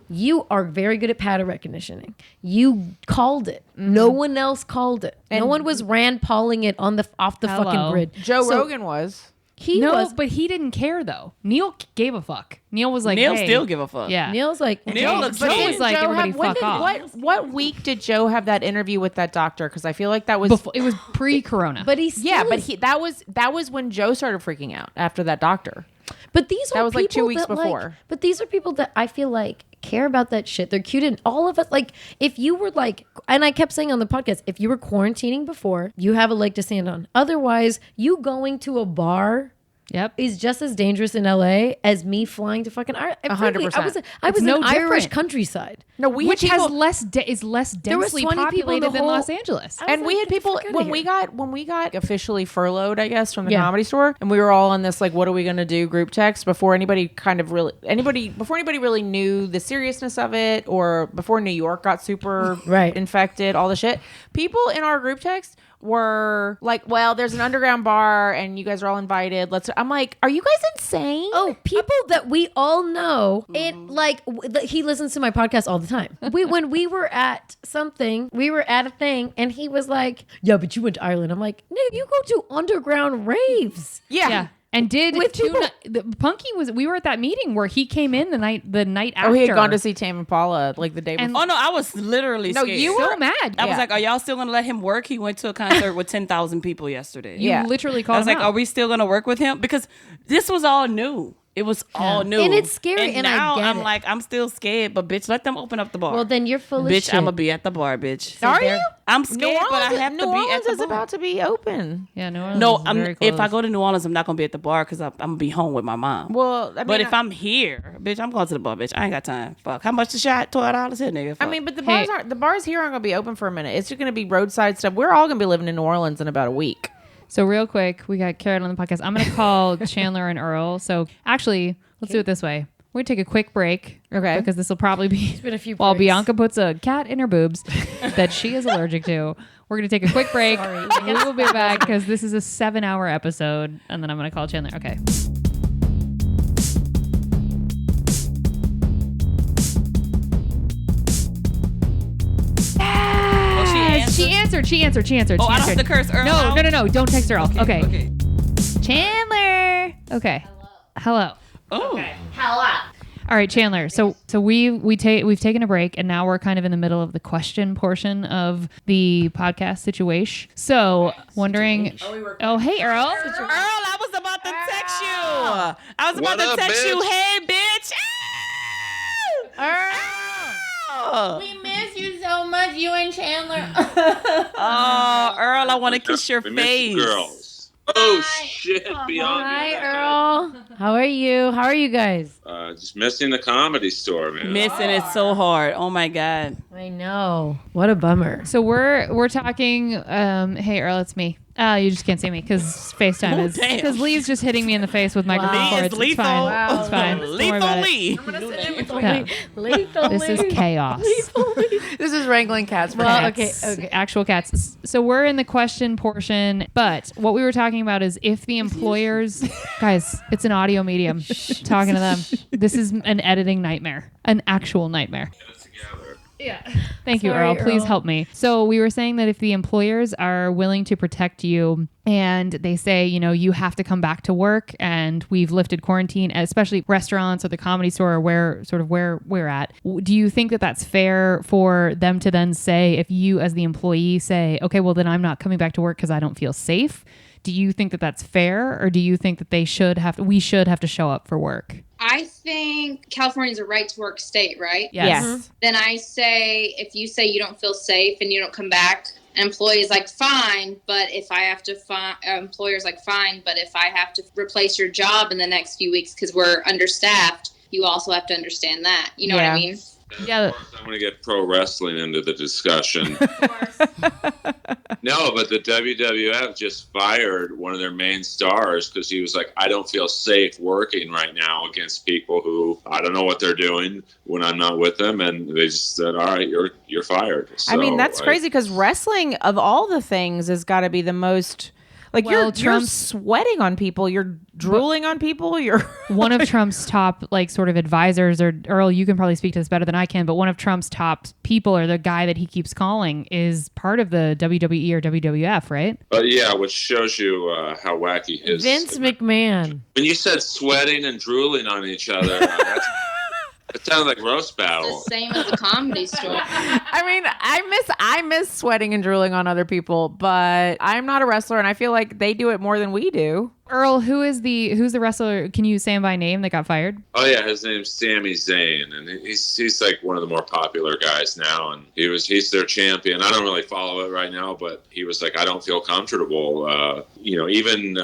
D: are very good at pattern recognition. You called it. No one else called it. No one was Rand Pauling it off the fucking grid.
A: Joe Rogan was.
D: He was.
B: But he didn't care though. Neil gave a fuck. Neil was like,
C: Neil
B: hey.
C: still give a fuck.
B: Yeah.
D: Neil's like,
C: Neil looks
B: Joe
C: scared.
B: was like,
A: Joe
B: everybody
A: when
B: fuck off.
A: What week did Joe have that interview with that doctor? Because I feel like that was
B: Before, it was pre-corona.
D: but he's
A: that was when Joe started freaking out after that doctor.
D: But these are
A: That was like 2
D: people
A: weeks
D: that, like-
A: before.
D: but these are people that I feel like care about that shit. They're cute, and all of us, like, if you were like, and I kept saying on the podcast, if you were quarantining before, you have a leg to stand on. Otherwise, you going to a bar
B: Yep.
D: is just as dangerous in LA as me flying to fucking Ireland.
A: 100%.
D: I was
B: no
D: in Irish
B: different.
D: countryside.
A: No, we
B: Which
A: had people,
B: has less is less
D: was
B: densely
D: 20 people in the
B: populated than
D: whole-
B: Los Angeles.
D: I was
A: and we
D: like,
A: had
D: get the
A: people
D: fuck outta
A: when we got officially furloughed, I guess, from the
D: Yeah.
A: Comedy Store, and we were all on this like, what are we gonna do group text before anybody really knew the seriousness of it, or before New York got super
D: Right.
A: infected, all the shit. People in our group text were like, well, there's an underground bar and you guys are all invited. I'm like, are you guys insane?
D: Oh, people that we all know, and like he listens to my podcast all the time. When we were at something, we were at a thing, and he was like, "Yeah, but you went to Ireland." I'm like, "No, you go to underground raves."
B: Yeah. And did
D: With people-
B: Punky we were at that meeting where he came in the night after.
A: Oh, he had gone to see Tame Impala like the day
B: And-
A: before.
C: Oh no, I was literally
A: No,
C: scared.
A: you
B: so
A: were-
B: mad.
C: I was
A: Yeah.
C: like, are y'all still gonna let him work? He went to a concert with 10,000 people yesterday.
B: You
A: Yeah.
B: literally
C: I
B: called
C: was
B: him
C: like,
B: out.
C: are we still gonna work with him? Because this was all new. It was all new.
D: And it's scary, and I
C: now
D: get
C: I'm
D: it.
C: like, I'm still scared, but bitch, let them open up the bar.
D: Well, then you're full of
C: bitch,
D: shit.
C: I'm gonna be at the bar, bitch.
A: Are you?
C: I'm scared, but I have
A: New
C: to be
A: Orleans
C: at the
A: is
C: bar.
A: about to be open.
B: Yeah, New Orleans
C: No,
B: is very
C: if I
B: close.
C: go to New Orleans, I'm not gonna be at the bar because I'm gonna be home with my mom.
A: Well, I mean,
C: but if I'm here, bitch, I'm going to the bar, bitch. I ain't got time. Fuck. How much the shot? $12 here, nigga.
A: I
C: Fuck.
A: mean, but the
B: Hey.
A: bars here aren't gonna be open for a minute. It's just gonna be roadside stuff. We're all gonna be living in New Orleans in about a week.
B: So real quick, we got Carrot on the podcast. I'm going to call Chandler and Earl. So actually, let's do it this way. We're going to take a quick break.
A: Okay.
B: Because this will probably be
D: been a few
B: while
D: breaks.
B: Bianca puts a cat in her boobs that she is allergic to. We're going to take a quick break. We will be back because this is a 7-hour episode. And then I'm going to call Chandler. Okay. She answered.
C: Oh, I don't have to curse Earl out?
B: No. Don't text Earl. Okay.
C: Okay.
B: Chandler. Okay. Hello.
C: Oh.
B: All right, Chandler. So we've taken a break, and now we're kind of in the middle of the question portion of the podcast situation. So wondering. Oh, hey, Earl.
C: Earl, I was about to text you. I was about
E: What
C: to
E: up,
C: text you.
E: bitch?
C: Hey, bitch. Earl.
A: We miss you so much, you and Chandler.
C: Oh, Earl, I want to kiss your
E: We miss
C: face.
E: you girls. Oh shit, Bianca.
D: Hi, Earl. How are you? How are you guys?
E: Just missing the Comedy Store, man.
C: Missing it so hard. Oh my God.
D: I know. What a bummer.
B: So we're talking. Hey, Earl, it's me. You just can't see me because FaceTime
C: Oh,
B: is
C: damn.
B: because Lee's just hitting me in the face with microphone
C: Lee
B: cords.
C: is
B: It's
C: lethal.
B: fine.
D: Wow.
B: It's fine. Don't worry about
C: Lethal
B: it.
C: Lee.
B: Yeah.
D: Lethal.
B: This is chaos.
A: This is wrangling cats for
D: Well,
A: cats.
D: okay.
B: Actual cats. So we're in the question portion, but what we were talking about is if the employers, guys, it's an audio medium. Talking to them. This is an editing nightmare, an actual nightmare. Yeah. Thank you,
D: Sorry,
B: Earl. Please
D: Earl.
B: help me. So we were saying that if the employers are willing to protect you and they say, you have to come back to work and we've lifted quarantine, especially restaurants or the Comedy Store or where we're at, do you think that that's fair for them to then say, if you as the employee say, okay, well then I'm not coming back to work because I don't feel safe? Do you think that that's fair, or do you think that we should have to show up for work?
F: I think California's a right to work state, right?
A: Yes.
F: Then I say, if you say you don't feel safe and you don't come back, an employee is like, fine, but if I have to employer's like, fine, but if I have to replace your job in the next few weeks because we're understaffed, you also have to understand that. You know what I mean?
B: Yeah.
E: Of course, I'm going to get pro wrestling into the discussion. No, but the WWF just fired one of their main stars because he was like, I don't feel safe working right now against people who I don't know what they're doing when I'm not with them, and they just said, all right, you're fired.
A: I mean,
E: So,
A: that's crazy because wrestling, of all the things, has got to be the most. Like
B: Well,
A: you're
B: Trump's-
A: sweating on people, you're drooling on people, you're
B: One of Trump's top like sort of advisors, or Earl, you can probably speak to this better than I can, but one of Trump's top people, or the guy that he keeps calling, is part of the WWE or WWF, right?
E: Yeah, which shows you how wacky his.
D: Vince McMahon.
E: When you said sweating and drooling on each other, it sounded like roast battle.
F: It's the same as the Comedy Store.
A: I mean, I miss sweating and drooling on other people, but I'm not a wrestler and I feel like they do it more than we do.
B: Earl, who's the wrestler? Can you say him by name that got fired?
E: Oh yeah, his name's Sami Zayn, and he's like one of the more popular guys now, and he's their champion. I don't really follow it right now, but he was like, I don't feel comfortable. Even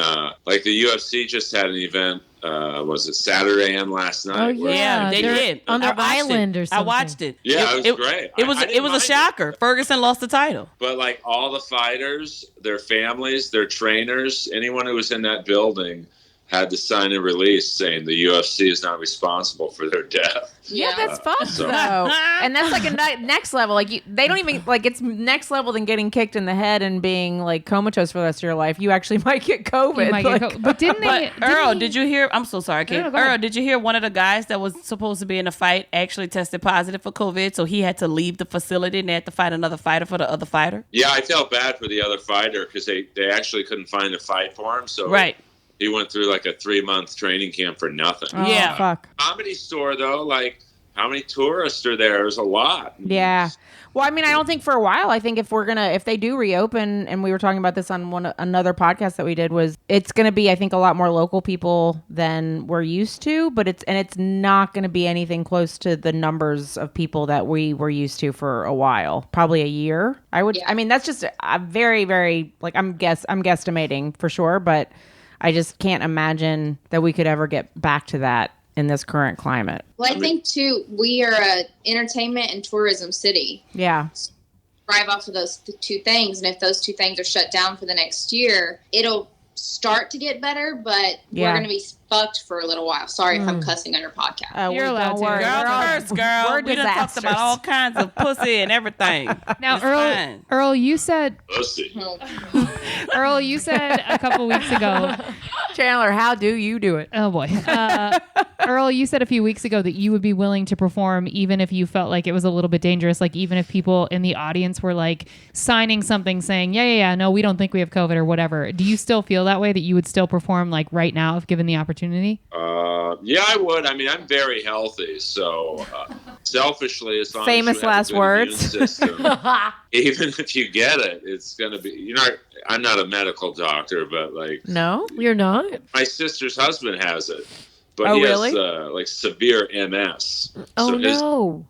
E: like the UFC just had an event. Was it Saturday and last night?
D: Oh yeah,
C: they
D: they're
C: did.
D: on their
C: I watched
D: island
C: it.
D: or something.
C: I watched it.
E: Yeah, it was great.
C: It was
E: I didn't
C: it was a
E: mind
C: shocker. Ferguson lost the title.
E: But like all the fighters, their families, their trainers, anyone who was in that building had to sign a release saying the UFC is not responsible for their death.
A: Yeah, that's fucked
E: so-
A: though, and that's like a next level. Like they don't even like it's next level than getting kicked in the head and being like comatose for the rest of your life. You actually might get COVID.
B: You might get
A: Like-
B: but didn't
C: But
B: they?
C: Earl, did you hear? I'm so sorry, Kate.
B: No, go ahead.
C: Earl, did you hear one of the guys that was supposed to be in a fight actually tested positive for COVID, so he had to leave the facility and they had to fight another fighter for the other fighter?
E: Yeah, I felt bad for the other fighter because they actually couldn't find a fight for him. So
C: Right.
E: he went through like a 3-month training camp for nothing.
A: Oh,
C: Yeah.
A: fuck.
E: Comedy Store though, like how many tourists are there? There's a lot.
A: Yeah. Well, I mean, I don't think for a while. I think if they do reopen, and we were talking about this on another podcast that we did, was it's going to be, I think, a lot more local people than we're used to, but it's not going to be anything close to the numbers of people that we were used to for a while, probably a year. I mean, that's just a very, very, like, I'm guesstimating for sure, but I just can't imagine that we could ever get back to that in this current climate.
F: Well, I think too, we are a entertainment and tourism city.
A: Yeah.
F: Thrive off of those two things, and if those two things are shut down for the next year, it'll start to get better, but
A: Yeah.
F: we're going to be fucked for a little while. Sorry if I'm cussing on your podcast.
B: You're allowed
A: don't
B: to.
A: worry.
C: Girl,
A: We're all-
C: curse, girl.
A: we're
C: We done talked
A: disasters.
C: about all kinds of pussy and everything.
B: Now,
C: It's
B: Earl,
C: fine.
B: Earl, you said
E: Pussy.
B: a couple weeks ago.
A: Chandler, how do you do it?
B: Oh boy, Earl, you said a few weeks ago that you would be willing to perform even if you felt like it was a little bit dangerous. Like even if people in the audience were like signing something saying, yeah, no, we don't think we have COVID or whatever. Do you still feel that way, that you would still perform like right now if given the opportunity?
E: Yeah, I would. I mean, I'm very healthy, so selfishly, as long
A: Famous
E: as you have
A: last
E: a good
A: words.
E: immune system, even if you get it, it's gonna be. I'm not a medical doctor, but like
A: No?
D: You're not?
E: my sister's husband has it, but
A: Oh,
E: he
A: really?
E: has like severe MS.
D: Oh
E: so his
D: no.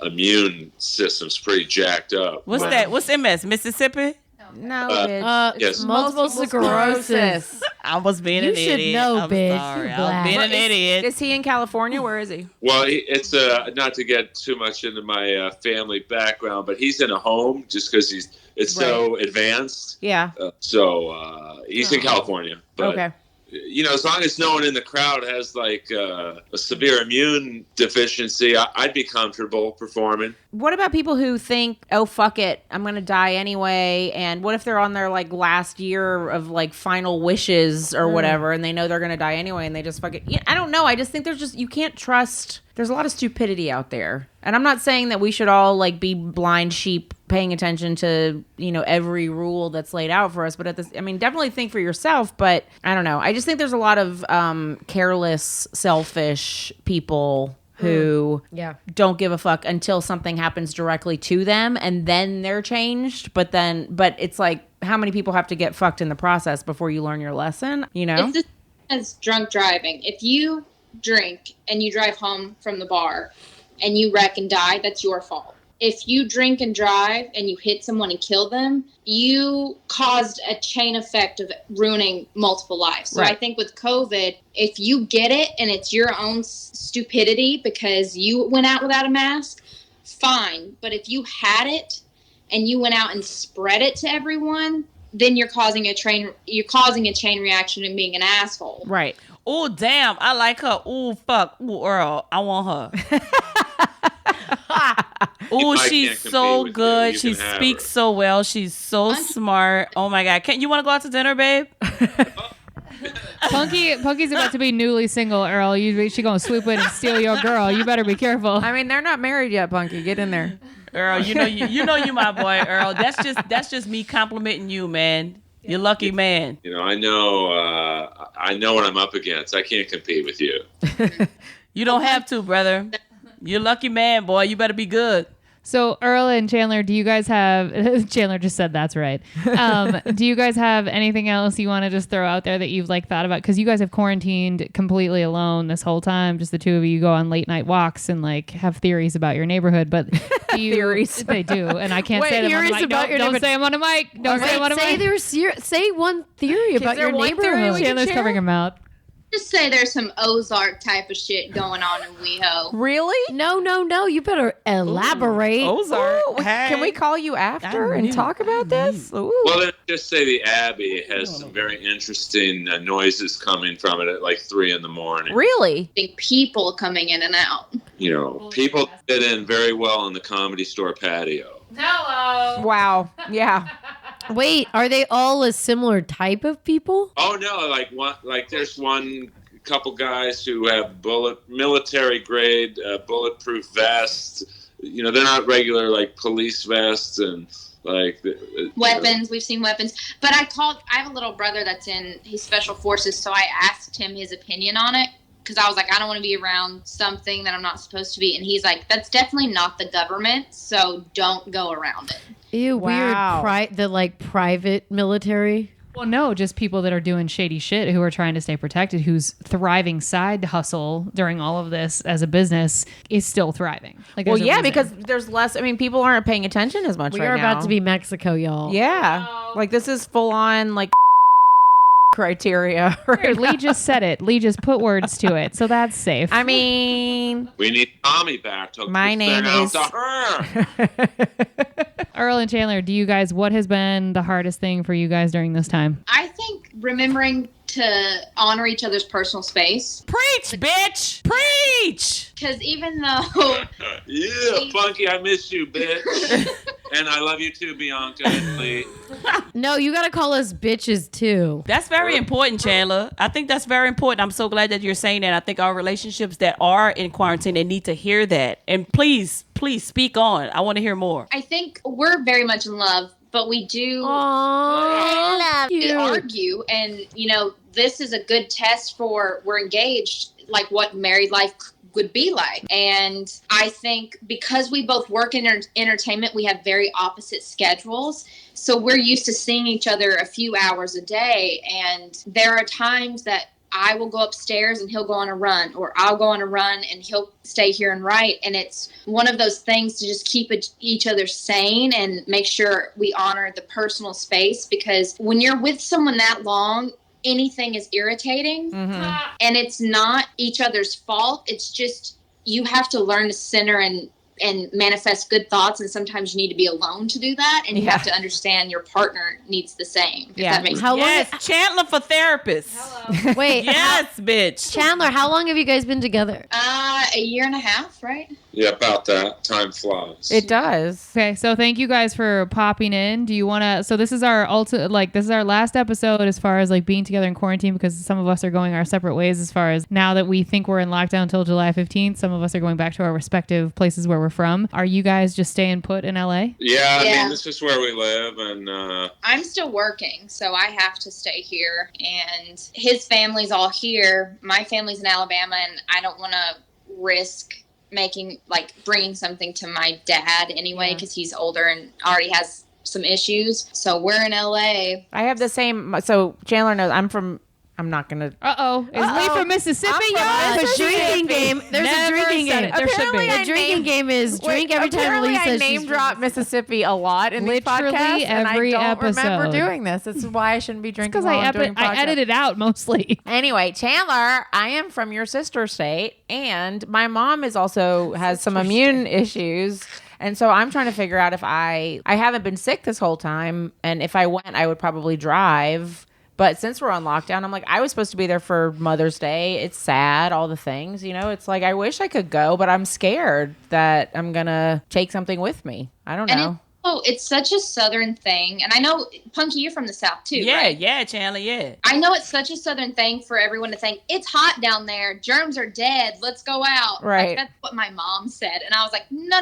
E: immune system's pretty jacked up.
C: What's that? What's MS? Mississippi?
A: No,
E: Yes.
D: Multiple sclerosis.
C: I was being
D: You
C: an
D: should
C: idiot.
D: know,
C: I'm
D: bitch.
C: sorry.
D: You're
C: I was
D: black.
C: being an idiot.
A: Is he in California? Where is he?
E: Well, it's not to get too much into my family background, but he's in a home just because it's so advanced.
A: Yeah.
E: So he's in California. But,
A: Okay.
E: as long as no one in the crowd has like a severe immune deficiency, I'd be comfortable performing.
A: What about people who think, oh, fuck it, I'm going to die anyway? And what if they're on their like last year of like final wishes or whatever, and they know they're going to die anyway and they just fucking, I don't know. I just think you can't trust. There's a lot of stupidity out there. And I'm not saying that we should all like be blind sheep paying attention to, every rule that's laid out for us. But definitely think for yourself. But I don't know. I just think there's a lot of careless, selfish people who don't give a fuck until something happens directly to them, and then they're changed. But it's like, how many people have to get fucked in the process before you learn your lesson?
F: It's the same as drunk driving. If you drink and you drive home from the bar and you wreck and die, that's your fault. If you drink and drive and you hit someone and kill them, you caused a chain effect of ruining multiple lives. So
A: Right.
F: I think with COVID, if you get it and it's your own stupidity because you went out without a mask, fine. But if you had it and you went out and spread it to everyone, then you're causing a chain reaction and being an asshole.
A: Right.
C: Oh, damn. I like her. Oh, fuck. Oh, Earl. I want her. Oh,
E: I
C: she's
E: can't compete
C: so
E: with you.
C: good.
E: You
C: She
E: can have
C: speaks
E: her.
C: so well. She's so smart. Oh my God. You want to go out to dinner, babe?
B: Punky's about to be newly single, Earl. She gonna swoop in and steal your girl. You better be careful.
A: I mean, they're not married yet, Punky. Get in there.
C: Earl, you know you my boy, Earl. That's just me complimenting you, man. You're lucky man.
E: I know what I'm up against. I can't compete with you.
C: You don't have to, brother. You're lucky man, boy. You better be good.
B: So Earl and Chandler, do you guys have? Chandler just said that's right. Do you guys have anything else you want to just throw out there that you've thought about? Because you guys have quarantined completely alone this whole time. Just the two of you go on late night walks and have theories about your neighborhood. But
A: Theories.
B: They do, and I can't say them on the mic. Don't say them on the mic. Don't say them on the mic.
D: Say one theory about your
A: one theory
D: neighborhood.
A: we can
B: Chandler's
A: share?
B: covering her mouth.
F: Just say there's some Ozark type of shit going on in WeHo.
A: Really?
D: No. You better elaborate.
C: Ozark.
A: Ooh, can we call you after and talk about this? Ooh.
E: Well, let's just say the Abbey has some very interesting noises coming from it at like 3 a.m.
A: Really?
F: I think people coming in and out.
E: People fit in very well on the Comedy Store patio.
A: Wow. Yeah.
D: Wait, are they all a similar type of people?
E: Oh no, there's one couple guys who have military grade bulletproof vests. They're not regular police vests and
F: Weapons. We've seen weapons. But I have a little brother he's special forces, so I asked him his opinion on it. Because I was like, I don't want to be around something that I'm not supposed to be. And he's like, that's definitely not the government, so don't go around it.
D: Ew,
A: Wow.
D: weird. The private military.
B: Well, no, just people that are doing shady shit who are trying to stay protected, whose thriving side hustle during all of this as a business is still thriving.
A: Well,
B: there's a
A: yeah,
B: reason.
A: because there's less. I mean, people aren't paying attention as much
D: We
A: right
D: are
A: now.
D: about to be Mexico, y'all.
A: Yeah. This is full on criteria.
B: Here, Lee just said it. Lee just put words to it, so that's safe.
A: I mean,
E: we need Tommy back to
A: My name is-
E: to her.
B: Earl and Chandler, what has been the hardest thing for you guys during this time?
F: I think remembering to honor each other's personal space.
C: Preach, bitch. Preach.
F: Because even though
E: Yeah, Funky, I miss you, bitch. And I love you too, Bianca and Lee.
D: No, you got to call us bitches too.
C: That's very important, Chandler. I think that's very important. I'm so glad that you're saying that. I think our relationships that are in quarantine, they need to hear that. And please speak on. I want to hear more.
F: I think we're very much in love, but we do
D: I love
F: we argue, and this is a good test for we're engaged, like what married life would be like. And I think because we both work in entertainment, we have very opposite schedules. So we're used to seeing each other a few hours a day. And there are times that I will go upstairs and he'll go on a run, or I'll go on a run and he'll stay here and write. And it's one of those things to just keep each other sane and make sure we honor the personal space, because when you're with someone that long, anything is irritating. And it's not each other's fault. It's just you have to learn to center and manifest good thoughts, and sometimes you need to be alone to do that, and you have to understand your partner needs the same. If that makes sense.
C: Yes, Chandler for therapists.
D: Wait,
C: Yes, bitch.
D: Chandler, how long have you guys been together?
F: A year and a half, right?
E: Yeah, about that. Time flies.
A: it does.
B: Okay, so thank you guys for popping in. Do you want to? So this is our this is our last episode as far as being together in quarantine, because some of us are going our separate ways. As far as now that we think we're in lockdown until July 15th, some of us are going back to our respective places where we're from. Are you guys just staying put in LA?
E: Yeah, I
F: Yeah.
E: mean, this is where we live, and
F: I'm still working, so I have to stay here, and his family's all here. My family's in Alabama, and I don't want to risk bringing something to my dad anyway, because he's older and already has some issues. So we're in LA.
A: I have the same. So Chandler knows I'm not gonna.
B: Is Lee from Mississippi?
A: I'm from
B: y'all?
D: There's a drinking game. There's a
B: Never
D: drinking
B: said
D: game.
B: it. There should be.
D: The drinking game is drink every time
A: apparently
D: Lisa
A: I name drop Mississippi a lot in these
B: Literally
A: podcasts, and
B: every
A: I don't remember
B: episode.
A: doing this. This is why I shouldn't be drinking
B: Because
A: while I'm doing
B: I
A: podcasts.
B: edit it out mostly.
A: Anyway, Chandler, I am from your sister state, and my mom is also has some immune issues. And so I'm trying to figure out if I haven't been sick this whole time, and if I went, I would probably drive. But since we're on lockdown, I'm like, I was supposed to be there for Mother's Day. It's sad, all the things, you know. It's like I wish I could go, but I'm scared that I'm gonna take something with me. I don't know.
F: It's such a Southern thing. And I know, Punky, you're from the South too,
C: Yeah,
F: right?
C: yeah, Chandler, yeah.
F: I know it's such a Southern thing for everyone to think, it's hot down there. Germs are dead. Let's go out.
A: Right.
F: Like, that's what my mom said. And I was like, no.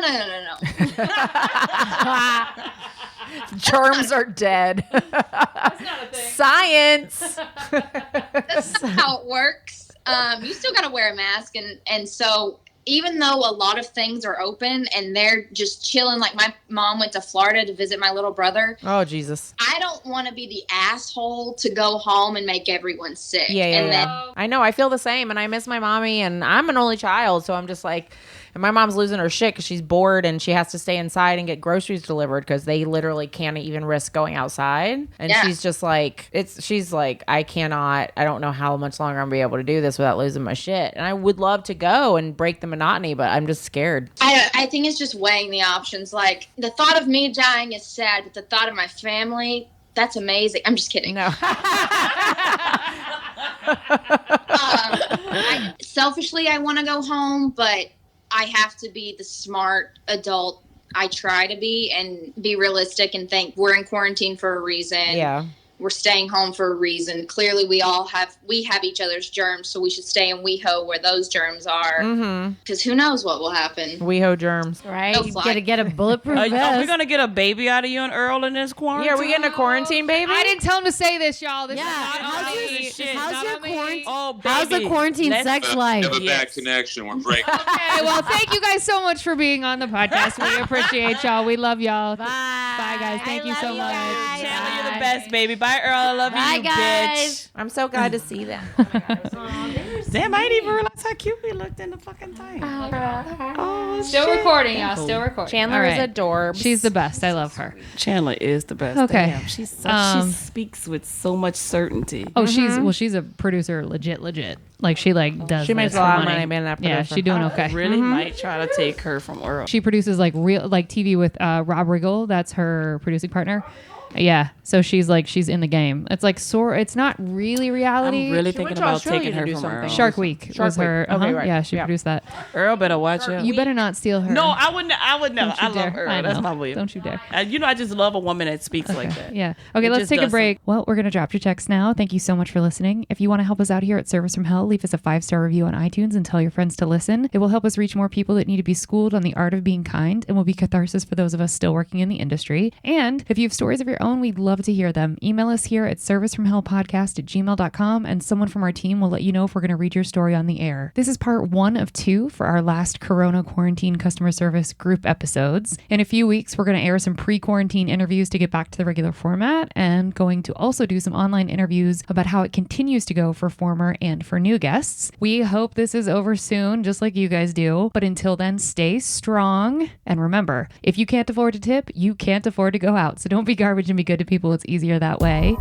A: Germs are dead. That's not a thing. Science.
F: That's not how it works. You still got to wear a mask. And so even though a lot of things are open and they're just chilling, like my mom went to Florida to visit my little brother.
A: Oh, Jesus.
F: I don't want to be the asshole to go home and make everyone sick.
A: Yeah. I know. I feel the same. And I miss my mommy. And I'm an only child. So I'm just like, and my mom's losing her shit because she's bored and she has to stay inside and get groceries delivered because they literally can't even risk going outside. And she's just like, she's like, I don't know how much longer I'm going to be able to do this without losing my shit. And I would love to go and break the monotony, but I'm just scared.
F: I think it's just weighing the options. Like, the thought of me dying is sad, but the thought of my family, that's amazing. I'm just kidding.
A: No.
F: Selfishly, I want to go home, but I have to be the smart adult I try to be and be realistic and think we're in quarantine for a reason.
A: Yeah.
F: We're staying home for a reason. Clearly, we have each other's germs, so we should stay in WeHo where those germs are. Because who knows what will happen.
A: WeHo germs.
D: Right?
F: No
D: You
F: fly.
D: gotta get a bulletproof
C: Are
D: vest.
C: we going to get a baby out of you and Earl in this quarantine?
A: Yeah, are we getting a quarantine baby?
B: I didn't tell him to say this, y'all. This
D: Yeah,
B: is not
D: how's
B: on
D: your-
B: me.
C: shit.
B: It's
D: how's
B: not
D: your
B: on me.
D: quarantine-
C: Oh, baby.
D: How's the quarantine
C: Let's-
D: sex
E: We
D: life?
E: have a
C: Yes.
E: bad connection. We're breaking.
B: Okay, well, thank you guys so much for being on the podcast. We appreciate y'all. We love y'all. Bye, guys. Thank you so much.
C: Chandler, you're the best, baby. Bye, Earl. I love
D: Bye,
C: you,
D: guys.
C: bitch.
A: I'm so glad to see them.
C: Damn, I didn't even realize how cute we looked in the fucking thing. Oh,
B: Still
C: shit.
B: recording, y'all. Still recording.
A: Chandler
B: All
A: is
B: right.
A: adorbs.
B: She's the best. I love her.
C: Chandler is the best.
B: Okay.
C: Damn, she speaks with so much certainty.
B: Oh, she's a producer, legit. Like she does.
A: She makes
B: this
A: a lot
B: for
A: of money being that
B: Yeah,
A: producer.
B: she's doing okay.
C: Really might try to take her from Earl.
B: She produces real TV with Rob Riggle. That's her producing partner. Yeah, so she's in the game. It's it's not really reality.
C: I'm really
A: She went
C: thinking
A: to
C: about
A: Australia
C: taking
A: to
C: her
A: do
C: from
A: something.
C: Earl.
B: Shark Week
A: Shark
B: was her.
A: Week. Okay, right.
B: Yeah, she
A: Yeah.
B: produced that.
C: Earl better watch out.
B: You better not steal her.
C: No, I would never.
B: Don't you
C: I love
B: dare.
C: Earl.
B: I
C: That's
B: know.
C: my way.
B: Don't you dare.
C: I just love a woman that speaks like that.
B: Yeah. Okay,
C: It
B: let's
C: just
B: take a
C: does
B: break. Well, we're going to drop your checks now. Thank you so much for listening. If you want to help us out here at Service from Hell, leave us a 5-star review on iTunes and tell your friends to listen. It will help us reach more people that need to be schooled on the art of being kind and will be catharsis for those of us still working in the industry. And if you have stories of your own, we'd love to hear them. Email us here at servicefromhellpodcast@gmail.com and someone from our team will let you know if we're going to read your story on the air. This is part 1 of 2 for our last Corona Quarantine Customer Service group episodes. In a few weeks, we're going to air some pre-quarantine interviews to get back to the regular format and going to also do some online interviews about how it continues to go for former and for new guests. We hope this is over soon, just like you guys do. But until then, stay strong. And remember, if you can't afford to tip, you can't afford to go out. So don't be garbage and be good to people. It's easier that way.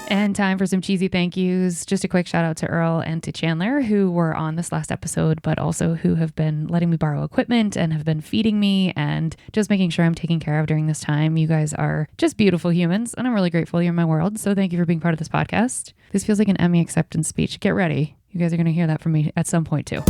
B: And time for some cheesy thank yous. Just a quick shout out to Earl and to Chandler, who were on this last episode, but also who have been letting me borrow equipment and have been feeding me and just making sure I'm taken care of during this time. You guys are just beautiful humans, and I'm really grateful you're in my world. So thank you for being part of this podcast. This feels like an Emmy acceptance speech. Get ready. You guys are going to hear that from me at some point too.